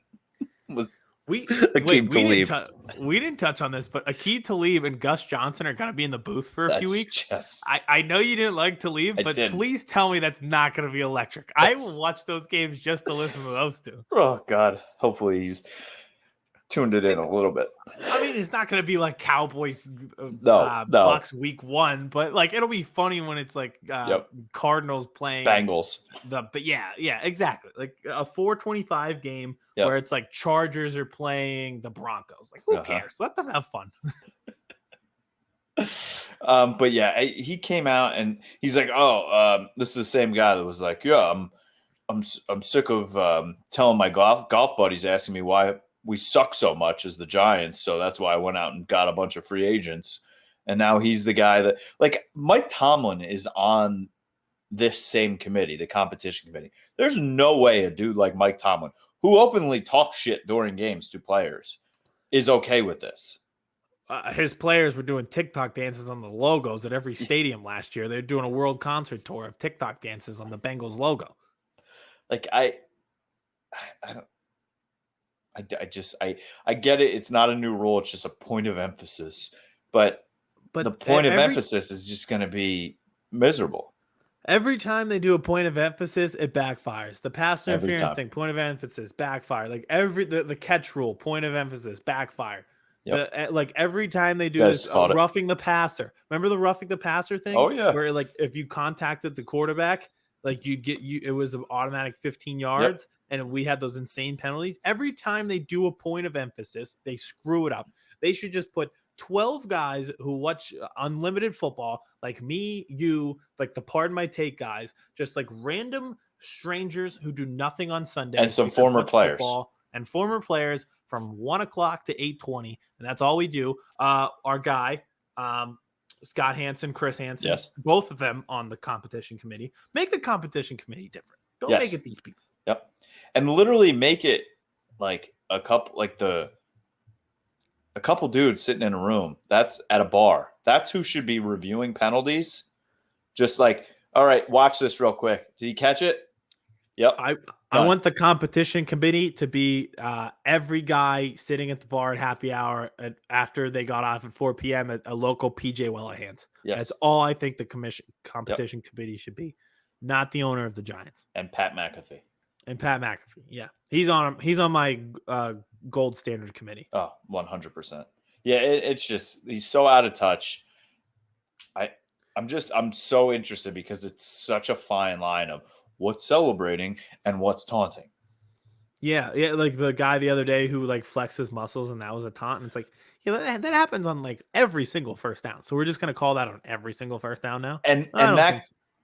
was we didn't touch on this, but Aqib Talib and Gus Johnson are going to be in the booth for a few weeks. I know you didn't like Talib, but please tell me that's not going to be electric. I will watch those games just to listen to those two. Oh, God. Hopefully he's tuned it in a little bit. I mean, it's not going to be like Cowboys Bucks week 1, but like it'll be funny when it's like Cardinals playing Bengals. But yeah, exactly. Like a 4:25 game where it's like Chargers are playing the Broncos. Like who cares? Let them have fun. But yeah, he came out and he's like, this is the same guy that was like, I'm sick of telling my golf buddies asking me why we suck so much as the Giants. So that's why I went out and got a bunch of free agents. And now he's the guy that, like, Mike Tomlin is on this same committee, the competition committee. There's no way a dude like Mike Tomlin, who openly talks shit during games to players, is okay with this. His players were doing TikTok dances on the logos at every stadium last year. They're doing a world concert tour of TikTok dances on the Bengals logo. Like, I get it. It's not a new rule. It's just a point of emphasis. But the point of emphasis is just going to be miserable. Every time they do a point of emphasis, it backfires. The pass interference thing, point of emphasis, backfire. Like the catch rule, point of emphasis, backfire. Yep. Like every time they do this roughing the passer. Remember the roughing the passer thing? Oh yeah. Where like if you contacted the quarterback, like it was an automatic 15 yards. Yep. And we had those insane penalties. Every time they do a point of emphasis, they screw it up. They should just put 12 guys who watch unlimited football, like me, you, like the Pardon My Take guys, just like random strangers who do nothing on Sunday. And some former players. And former players from 1 o'clock to 8:20. And that's all we do. Our guy, Scott Hansen, Chris Hansen, both of them on the competition committee. Make the competition committee different. Don't make it these people. Yep. And literally make it like a couple dudes sitting in a room. That's at a bar. That's who should be reviewing penalties. Just like, all right, watch this real quick. Did he catch it? Yep. I want the competition committee to be every guy sitting at the bar at happy hour after they got off at 4 p.m. at a local PJ Wellahans. Yes. That's all I think the competition committee should be, not the owner of the Giants. And Pat McAfee. Yeah. He's on my gold standard committee. Oh, 100%. Yeah, it's just he's so out of touch. I'm so interested because it's such a fine line of what's celebrating and what's taunting. Yeah, like the guy the other day who like flexed his muscles and that was a taunt. And it's like, yeah, that happens on like every single first down. So we're just gonna call that on every single first down now. And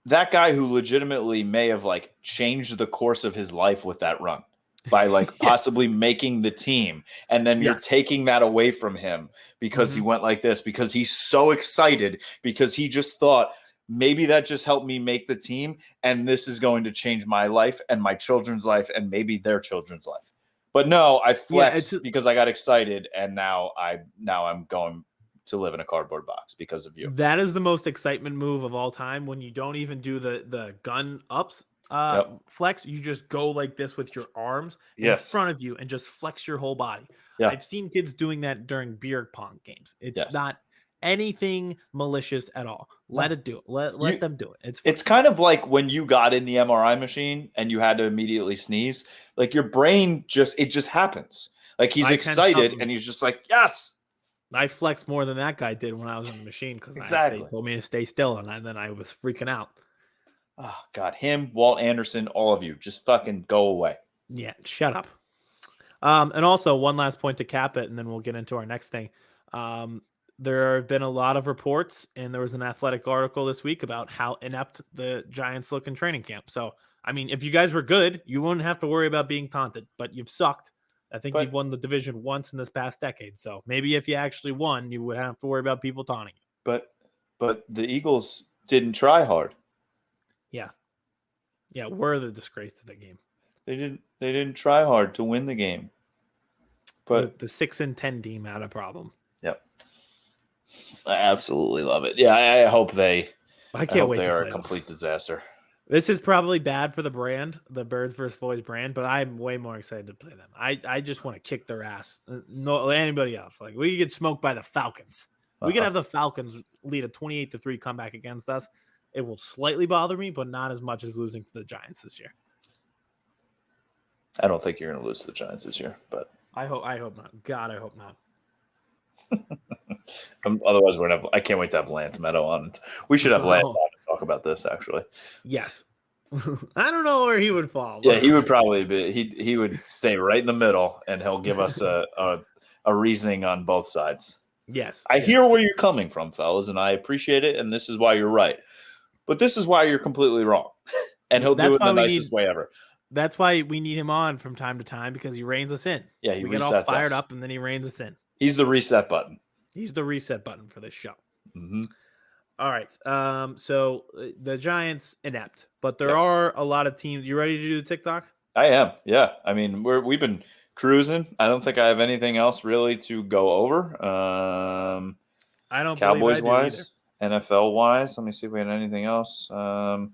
that guy who legitimately may have like changed the course of his life with that run by like possibly making the team. And then you're taking that away from him because he went like this, because he's so excited, because he just thought maybe that just helped me make the team. And this is going to change my life and my children's life and maybe their children's life. But no, I flexed because I got excited. And now I'm going to live in a cardboard box because of you. That is the most excitement move of all time. When you don't even do the gun ups flex, you just go like this with your arms in front of you and just flex your whole body. I've seen kids doing that during beer pong games. It's not anything malicious at all. Let it do it. Let them do it. It's kind of like when you got in the MRI machine and you had to immediately sneeze. Like your brain just happens. Like he's excited and he's just like, yes. I flexed more than that guy did when I was in the machine because they told me to stay still, and then I was freaking out. Oh, God. Him, Walt Anderson, all of you. Just fucking go away. Yeah, shut up. And also one last point to cap it, and then we'll get into our next thing. There have been a lot of reports, and there was an Athletic article this week about how inept the Giants look in training camp. So, I mean, if you guys were good, you wouldn't have to worry about being taunted, but you've sucked. I think you've won the division once in this past decade. So maybe if you actually won, you would have to worry about people taunting you. But the Eagles didn't try hard. Yeah. Yeah, we're the disgrace to the game. They didn't try hard to win the game. But the 6-10 team had a problem. Yep. I absolutely love it. Yeah, I hope they I can't wait they to are play a them. complete disaster. This is probably bad for the brand, the Birds vs. Boys brand, but I'm way more excited to play them. I just want to kick their ass. No anybody else. Like we could get smoked by the Falcons. We could have the Falcons lead a 28-3 comeback against us. It will slightly bother me, but not as much as losing to the Giants this year. I don't think you're going to lose to the Giants this year, but I hope not. God, I hope not. Otherwise, we're gonna. I can't wait to have Lance Meadow on. We should have Lance on to talk about this. Actually, yes. I don't know where he would fall. Yeah, he would probably be. He would stay right in the middle, and he'll give us a reasoning on both sides. Yes, I hear where you're coming from, fellas, and I appreciate it. And this is why you're right, but this is why you're completely wrong. And he'll do it in the nicest way ever. That's why we need him on from time to time because he reins us in. Yeah, he we get all fired up, and then he reins us in. He's the reset button. He's the reset button for this show. Mm-hmm. All right. So the Giants inept, but there are a lot of teams. You ready to do the TikTok? I am. Yeah. I mean, we've been cruising. I don't think I have anything else really to go over. I don't. Cowboys wise, NFL wise. Let me see if we had anything else. No.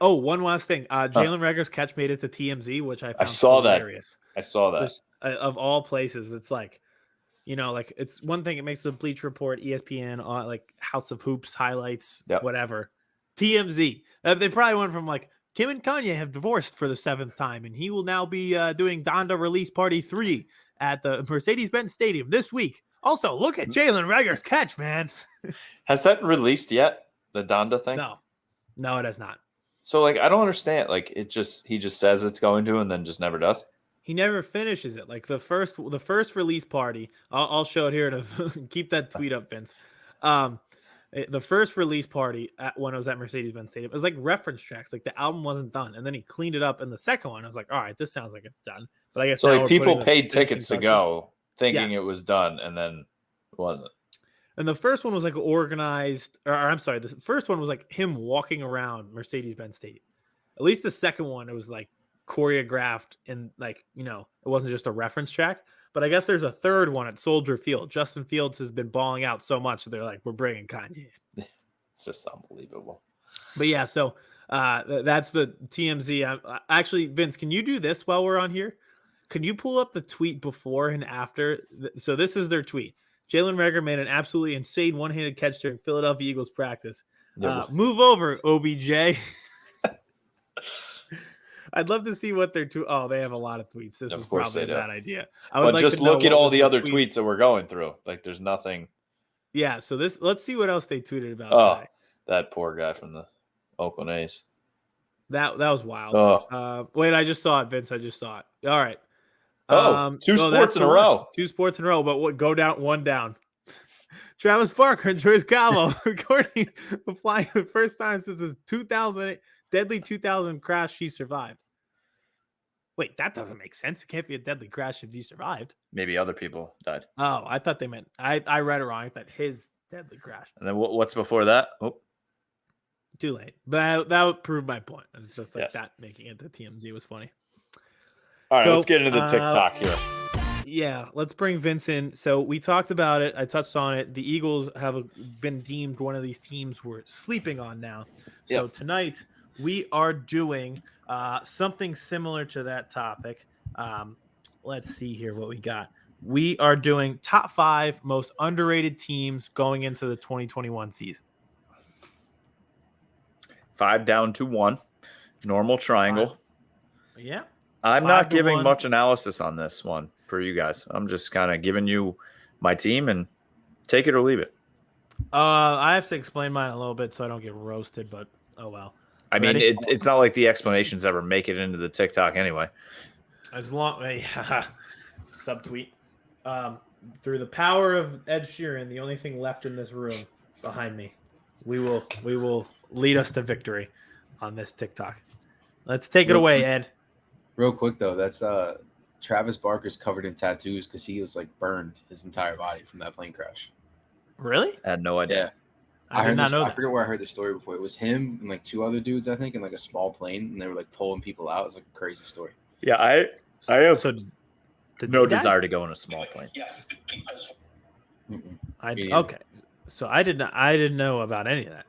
One last thing. Jalen Reagor's catch made it to TMZ, which I found hilarious. I saw that. Just, of all places, it's like, like it's one thing. It makes the Bleach Report, ESPN, like House of Hoops highlights, whatever. TMZ. They probably went from like Kim and Kanye have divorced for the 7th time, and he will now be doing Donda Release Party 3 at the Mercedes-Benz Stadium this week. Also, look at Jalen Reagor's catch, man. Has that released yet? The Donda thing? No, it has not. So, like, I don't understand. Like, he just says it's going to, and then just never does. He never finishes it. Like the first release party. I'll show it here to keep that tweet up, Vince. The first release party when I was at Mercedes-Benz Stadium, it was like reference tracks. Like the album wasn't done, and then he cleaned it up. In the second one, I was like, all right, this sounds like it's done. But I guess so. Like people paid tickets to go, thinking it was done, and then it wasn't. And the first one was like organized, or I'm sorry, the first one was like him walking around Mercedes-Benz Stadium. At least the second one, it was like choreographed and like, it wasn't just a reference track. But I guess there's a third one at Soldier Field. Justin Fields has been balling out so much that they're like, we're bringing Kanye. It's just unbelievable. But yeah, so that's the TMZ. Actually, Vince, can you do this while we're on here? Can you pull up the tweet before and after? So this is their tweet. Jalen Reagor made an absolutely insane one-handed catch during Philadelphia Eagles practice. Move over, OBJ. I'd love to see what they're they have a lot of tweets. This is probably a bad idea. But just look at all the other tweets that we're going through. Like there's nothing. Yeah, so let's see what else they tweeted about today. That poor guy from the Oakland A's. That was wild. Wait, I just saw it, Vince. I just saw it. All right. Two sports in a row. 2 sports in a row, but go down, one down. Travis Barker enjoys Cabo, according to flying the first time since his 2000 deadly 2000 crash he survived. Wait, that doesn't make sense. It can't be a deadly crash if you survived. Maybe other people died. Oh, I thought they meant I read it wrong. I thought his deadly crash. And then what's before that? Oh, too late. But that would prove my point. It's just like that making it to TMZ was funny. All right, let's get into the TikTok here. Yeah, let's bring Vince in. So we talked about it. I touched on it. The Eagles have been deemed one of these teams we're sleeping on now. So tonight we are doing something similar to that topic. Let's see here what we got. We are doing top 5 most underrated teams going into the 2021 season. 5 down to 1. Normal triangle. Yeah. I'm not giving much analysis on this one for you guys. I'm just kind of giving you my team and take it or leave it. I have to explain mine a little bit so I don't get roasted, but oh well. I mean, it's not like the explanations ever make it into the TikTok anyway. As long subtweet. Through the power of Ed Sheeran, the only thing left in this room behind me, we will lead us to victory on this TikTok. Let's take it away, Ed. Real quick though, that's Travis Barker's covered in tattoos because he was like burned his entire body from that plane crash. Really? I had no idea. Yeah. I did not know I that. forget where I heard the story before. It was him and like 2 other dudes, I think, in like a small plane, and they were like pulling people out. It was like a crazy story. Yeah, I have So did no they die? desire to go in a small plane. Okay. So I didn't know about any of that.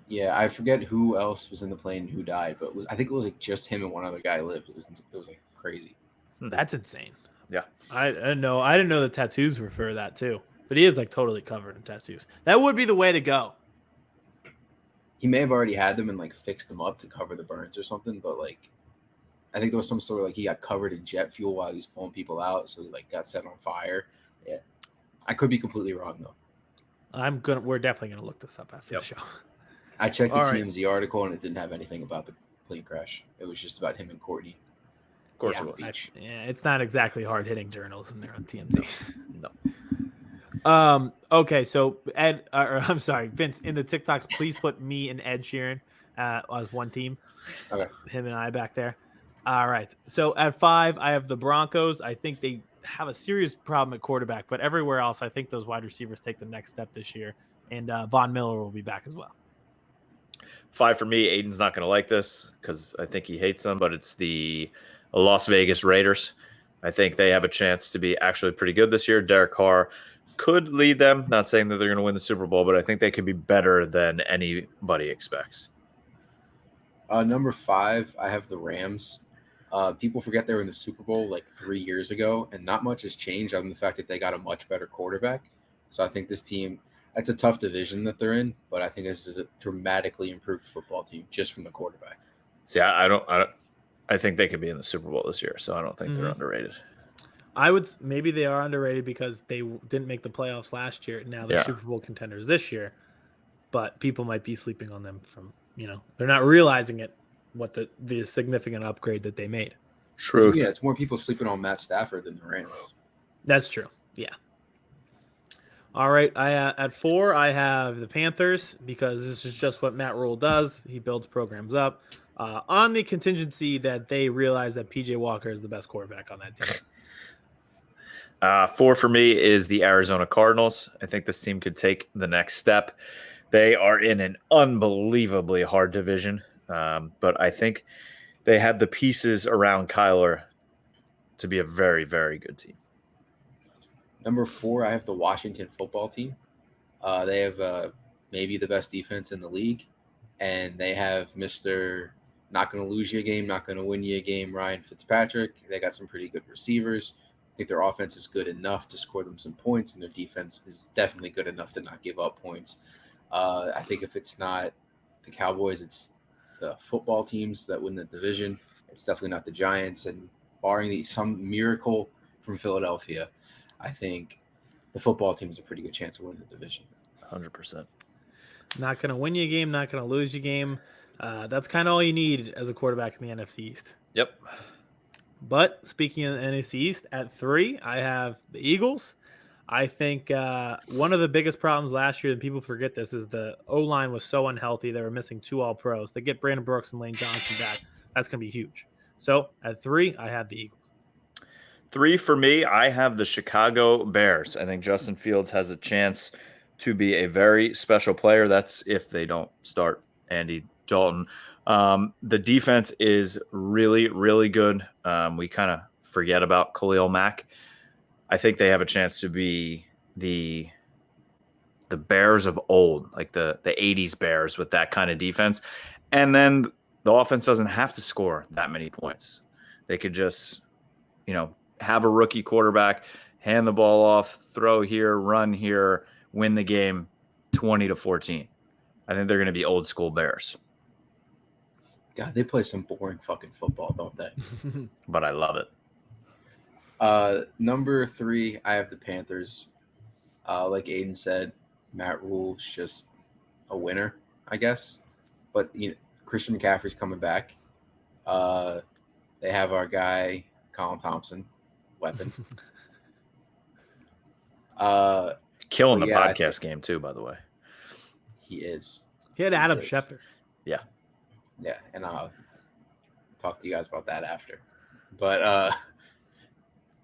Yeah, I forget who else was in the plane who died, but I think it was like just him and one other guy lived. It was like crazy. That's insane. Yeah. I didn't know the tattoos were for that too. But he is like totally covered in tattoos. That would be the way to go. He may have already had them and like fixed them up to cover the burns or something, but like I think there was some story like he got covered in jet fuel while he was pulling people out, so he like got set on fire. Yeah. I could be completely wrong though. We're definitely gonna look this up after the show. I checked the All right. TMZ article and it didn't have anything about the plane crash. It was just about him and Courtney. Of course Yeah, it was. it's not exactly hard hitting journalism there on TMZ. No. Okay, so Ed, I'm sorry, Vince. In the TikToks, please put me and Ed Sheeran as one team. Okay. Him and I back there. All right. So at 5, I have the Broncos. I think they have a serious problem at quarterback, but everywhere else, I think those wide receivers take the next step this year, and Von Miller will be back as well. 5 for me. Aiden's not going to like this because I think he hates them, but it's the Las Vegas Raiders. I think they have a chance to be actually pretty good this year. Derek Carr could lead them. Not saying that they're going to win the Super Bowl, but I think they could be better than anybody expects. Number 5, I have the Rams. People forget they were in the Super Bowl like 3 years ago, and not much has changed other than the fact that they got a much better quarterback. So I think this team, it's a tough division that they're in, but I think this is a dramatically improved football team just from the quarterback. See, I think they could be in the Super Bowl this year, so I don't think they're underrated. Maybe they are underrated because they didn't make the playoffs last year. Now they're Super Bowl contenders this year, but people might be sleeping on them from, they're not realizing it, what the significant upgrade that they made. True. Yeah, it's more people sleeping on Matt Stafford than the Rams. That's true. Yeah. All right. At 4, I have the Panthers because this is just what Matt Rule does. He builds programs up on the contingency that they realize that PJ Walker is the best quarterback on that team. 4 for me is the Arizona Cardinals. I think this team could take the next step. They are in an unbelievably hard division, but I think they have the pieces around Kyler to be a very, very good team. Number 4, I have the Washington football team. They have maybe the best defense in the league, and they have Mr. Not going to lose you a game, not going to win you a game, Ryan Fitzpatrick. They got some pretty good receivers. I think their offense is good enough to score them some points, and their defense is definitely good enough to not give up points. I think if it's not the Cowboys, it's the football teams that win the division. It's definitely not the Giants. And barring some miracle from Philadelphia, I think the football team has a pretty good chance of winning the division. 100%. Not going to win you a game, not going to lose you a game. That's kind of all you need as a quarterback in the NFC East. Yep. But speaking of the NFC East, at 3, I have the Eagles. I think one of the biggest problems last year, and people forget this, is the O-line was so unhealthy. They were missing 2 All-Pros. They get Brandon Brooks and Lane Johnson back. That's going to be huge. So at 3, I have the Eagles. 3 for me, I have the Chicago Bears. I think Justin Fields has a chance to be a very special player. That's if they don't start Andy Dalton. The defense is really, really good. We kind of forget about Khalil Mack. I think they have a chance to be the Bears of old, like the 80s Bears with that kind of defense. And then the offense doesn't have to score that many points. They could just, have a rookie quarterback, hand the ball off, throw here, run here, win the game 20-14. I think they're going to be old school Bears. God, they play some boring fucking football, don't they? But I love it. Number 3, I have the Panthers. Like Aiden said, Matt Rule's just a winner, I guess. But Christian McCaffrey's coming back. They They have our guy Colin Thompson, weapon. Killing But the yeah, podcast game too, by the way. he is. He had He Adam is. Schefter. Yeah, and I'll talk to you guys about that after. But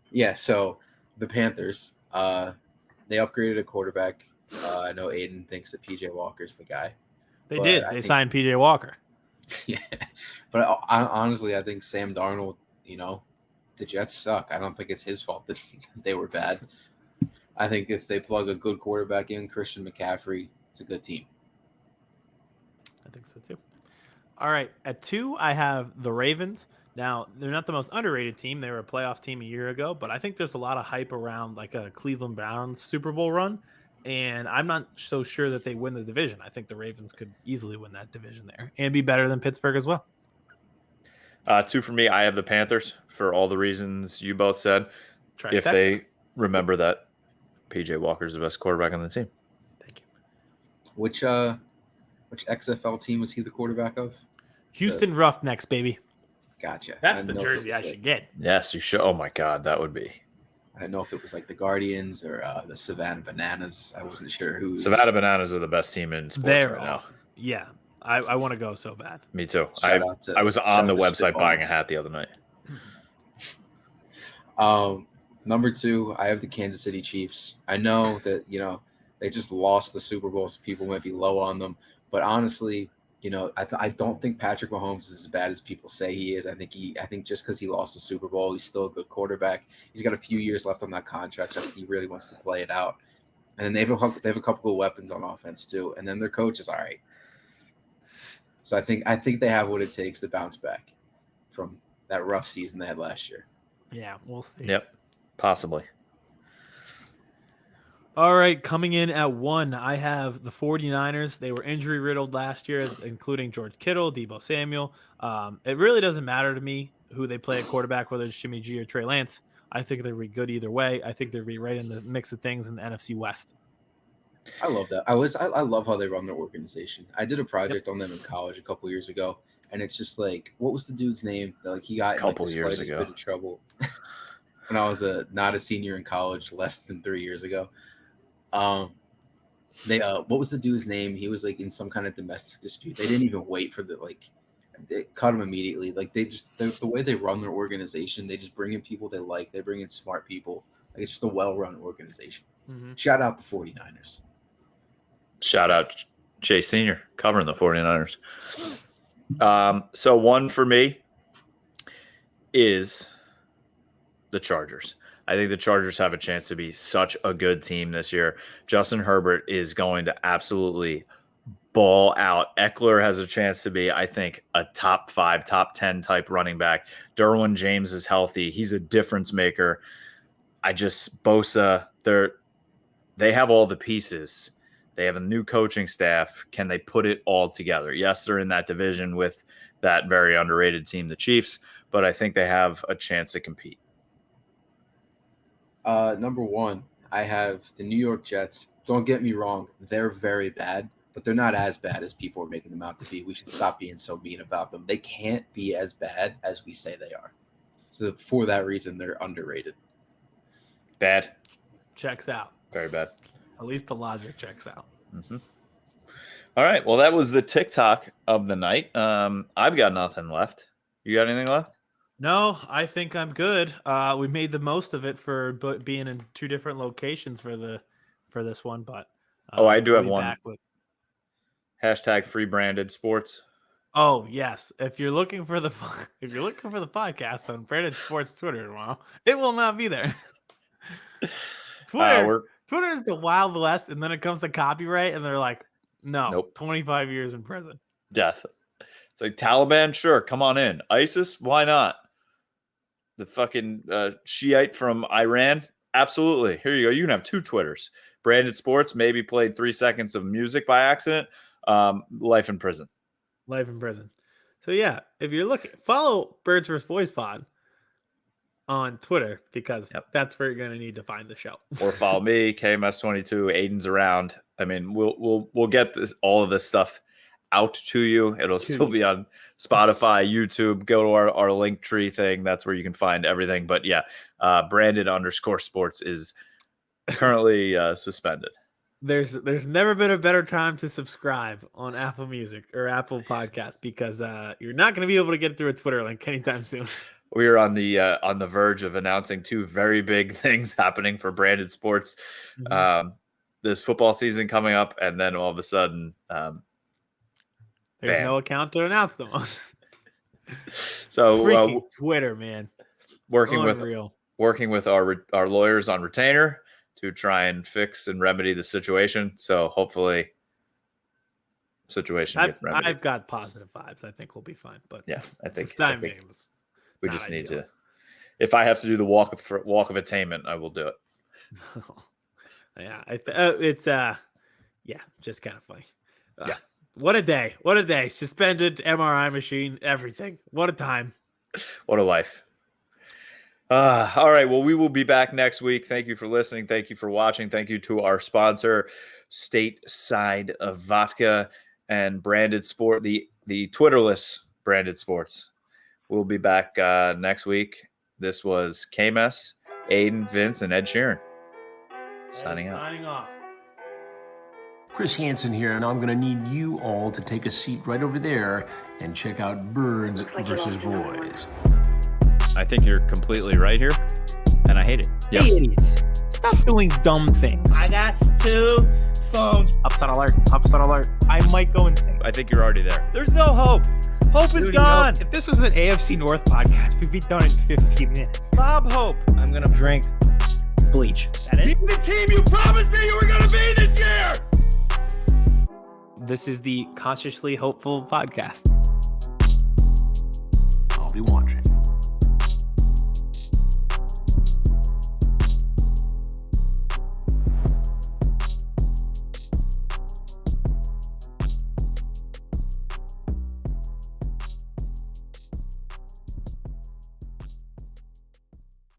yeah, so the Panthers, they upgraded a quarterback. I know Aiden thinks that PJ Walker's the guy. They But did. I They think- signed PJ Walker. Yeah, but honestly, I think Sam Darnold. The Jets suck. I don't think it's his fault that they were bad. I think if they plug a good quarterback in, Christian McCaffrey, it's a good team. I think so too. All right. At 2, I have the Ravens. Now, they're not the most underrated team. They were a playoff team a year ago, but I think there's a lot of hype around like a Cleveland Browns Super Bowl run. And I'm not so sure that they win the division. I think the Ravens could easily win that division there and be better than Pittsburgh as well. 2 for me. I have the Panthers for all the reasons you both said. If Trifecta. they remember that PJ Walker's the best quarterback on the team. Thank you. Which XFL team was he the quarterback of? Houston Roughnecks, baby. Gotcha. That's I the didn't know if it jersey I was should get. Yes, you should. Oh my God, that would be. I don't know if it was like the Guardians or the Savannah Bananas. I wasn't sure who. Savannah Bananas are the best team in sports They're right awesome. Yeah. I want to go so bad. now. Me too. Shout out to- I was on shout the out to website Spitball. buying a hat the other night. Number 2, I have the Kansas City Chiefs. I know that they just lost the Super Bowl, so people might be low on them. But honestly, I don't think Patrick Mahomes is as bad as people say he is. I think just because he lost the Super Bowl, he's still a good quarterback. He's got a few years left on that contract. So I think he really wants to play it out. And then they have a couple of weapons on offense too. And then their coach is all right. So I think they have what it takes to bounce back from that rough season they had last year. Yeah, we'll see. Yep, possibly. All right, coming in at 1, I have the 49ers. They were injury riddled last year, including George Kittle, Deebo Samuel. It really doesn't matter to me who they play at quarterback, whether it's Jimmy G or Trey Lance. I think they'll be good either way. I think they'll be right in the mix of things in the NFC West. I love that. I love how they run their organization. I did a project on them in college a couple years ago, and it's just like, what was the dude's name? Like he got in, like, the Years slightest ago. bit of trouble when I was not a senior in college, less than 3 years ago. What was the dude's name? He was like in some kind of domestic dispute. They didn't even wait for they cut him immediately. Like the way they run their organization, they just bring in people they like. They bring in smart people. Like it's just a well-run organization. Mm-hmm. Shout out the 49ers. Shout out Chase Sr. covering the 49ers. So 1 for me is the Chargers. I think the Chargers have a chance to be such a good team this year. Justin Herbert is going to absolutely ball out. Eckler has a chance to be, I think, a top 5, top 10 type running back. Derwin James is healthy. He's a difference maker. Bosa, they have all the pieces. They have a new coaching staff. Can they put it all together? Yes, they're in that division with that very underrated team, the Chiefs, but I think they have a chance to compete. Number 1, I have the New York Jets. Don't get me wrong, they're very bad, but they're not as bad as people are making them out to be. We should stop being so mean about them. They can't be as bad as we say they are. So for that reason, they're underrated. Bad. Checks out. Very bad. At least the logic checks out. Mm-hmm. All right. Well, that was the TikTok of the night. I've got nothing left. You got anything left? No, I think I'm good. We made the most of it for being in 2 different locations for this one, but I do we'll have be one. back with- Hashtag free branded sports. Oh yes, if you're looking for the podcast on Branded Sports Twitter tomorrow, it will not be there. Twitter is the Wild West, and then it comes to copyright, and they're like, no, Nope. 25 years in prison. Death. It's like Taliban, sure, come on in. ISIS, why not? The fucking Shiite from Iran, absolutely. Here you go. You can have 2 Twitters. Branded Sports, maybe played 3 seconds of music by accident. Life in prison. Life in prison. So yeah, if you're looking, follow Birds vs. Boys Pod on Twitter because that's where you're going to need to find the show. Or follow me, KMS22. Aiden's around. I mean, we'll get all of this stuff out to you. It'll still be on Spotify, YouTube. Go to our link tree thing. That's where you can find everything. But yeah, branded_sports is currently suspended. There's never been a better time to subscribe on Apple Music or Apple Podcast because you're not going to be able to get through a Twitter link anytime soon. We are on the verge of announcing two very big things happening for branded sports. This football season coming up, and then all of a sudden, there's no account to announce them on. So freaking Twitter, man, working Unreal. with our lawyers on retainer to try and fix and remedy the situation. So hopefully, situation gets remedied. I've got positive vibes. I think we'll be fine. But yeah, I think we just need to. If I have to do the walk of attainment, I will do it. Yeah, it's just kind of funny. Yeah, what a day! What a day! Suspended MRI machine, everything. What a time! What a life! All right. Well, we will be back next week. Thank you for listening. Thank you for watching. Thank you to our sponsor, Stateside Vodka and Branded Sport, the Twitterless Branded Sports. We'll be back next week. This was KMS, Aidan, Vince, and Ed Sheeran. Signing off. Chris Hansen here, and I'm going to need you all to take a seat right over there and check out Birds versus Boys. I think you're completely right here, and I hate it. Hey, idiots. Stop doing dumb things. I got 2 phones. Upset alert. I might go insane. I think you're already there. There's no hope. Hope is gone. If this was an AFC North podcast, we'd be done in 15 minutes. Bob Hope. I'm going to drink bleach. That it? Be the team you promised me you were going to be this year! This is the Consciously Hopeful podcast. I'll be watching.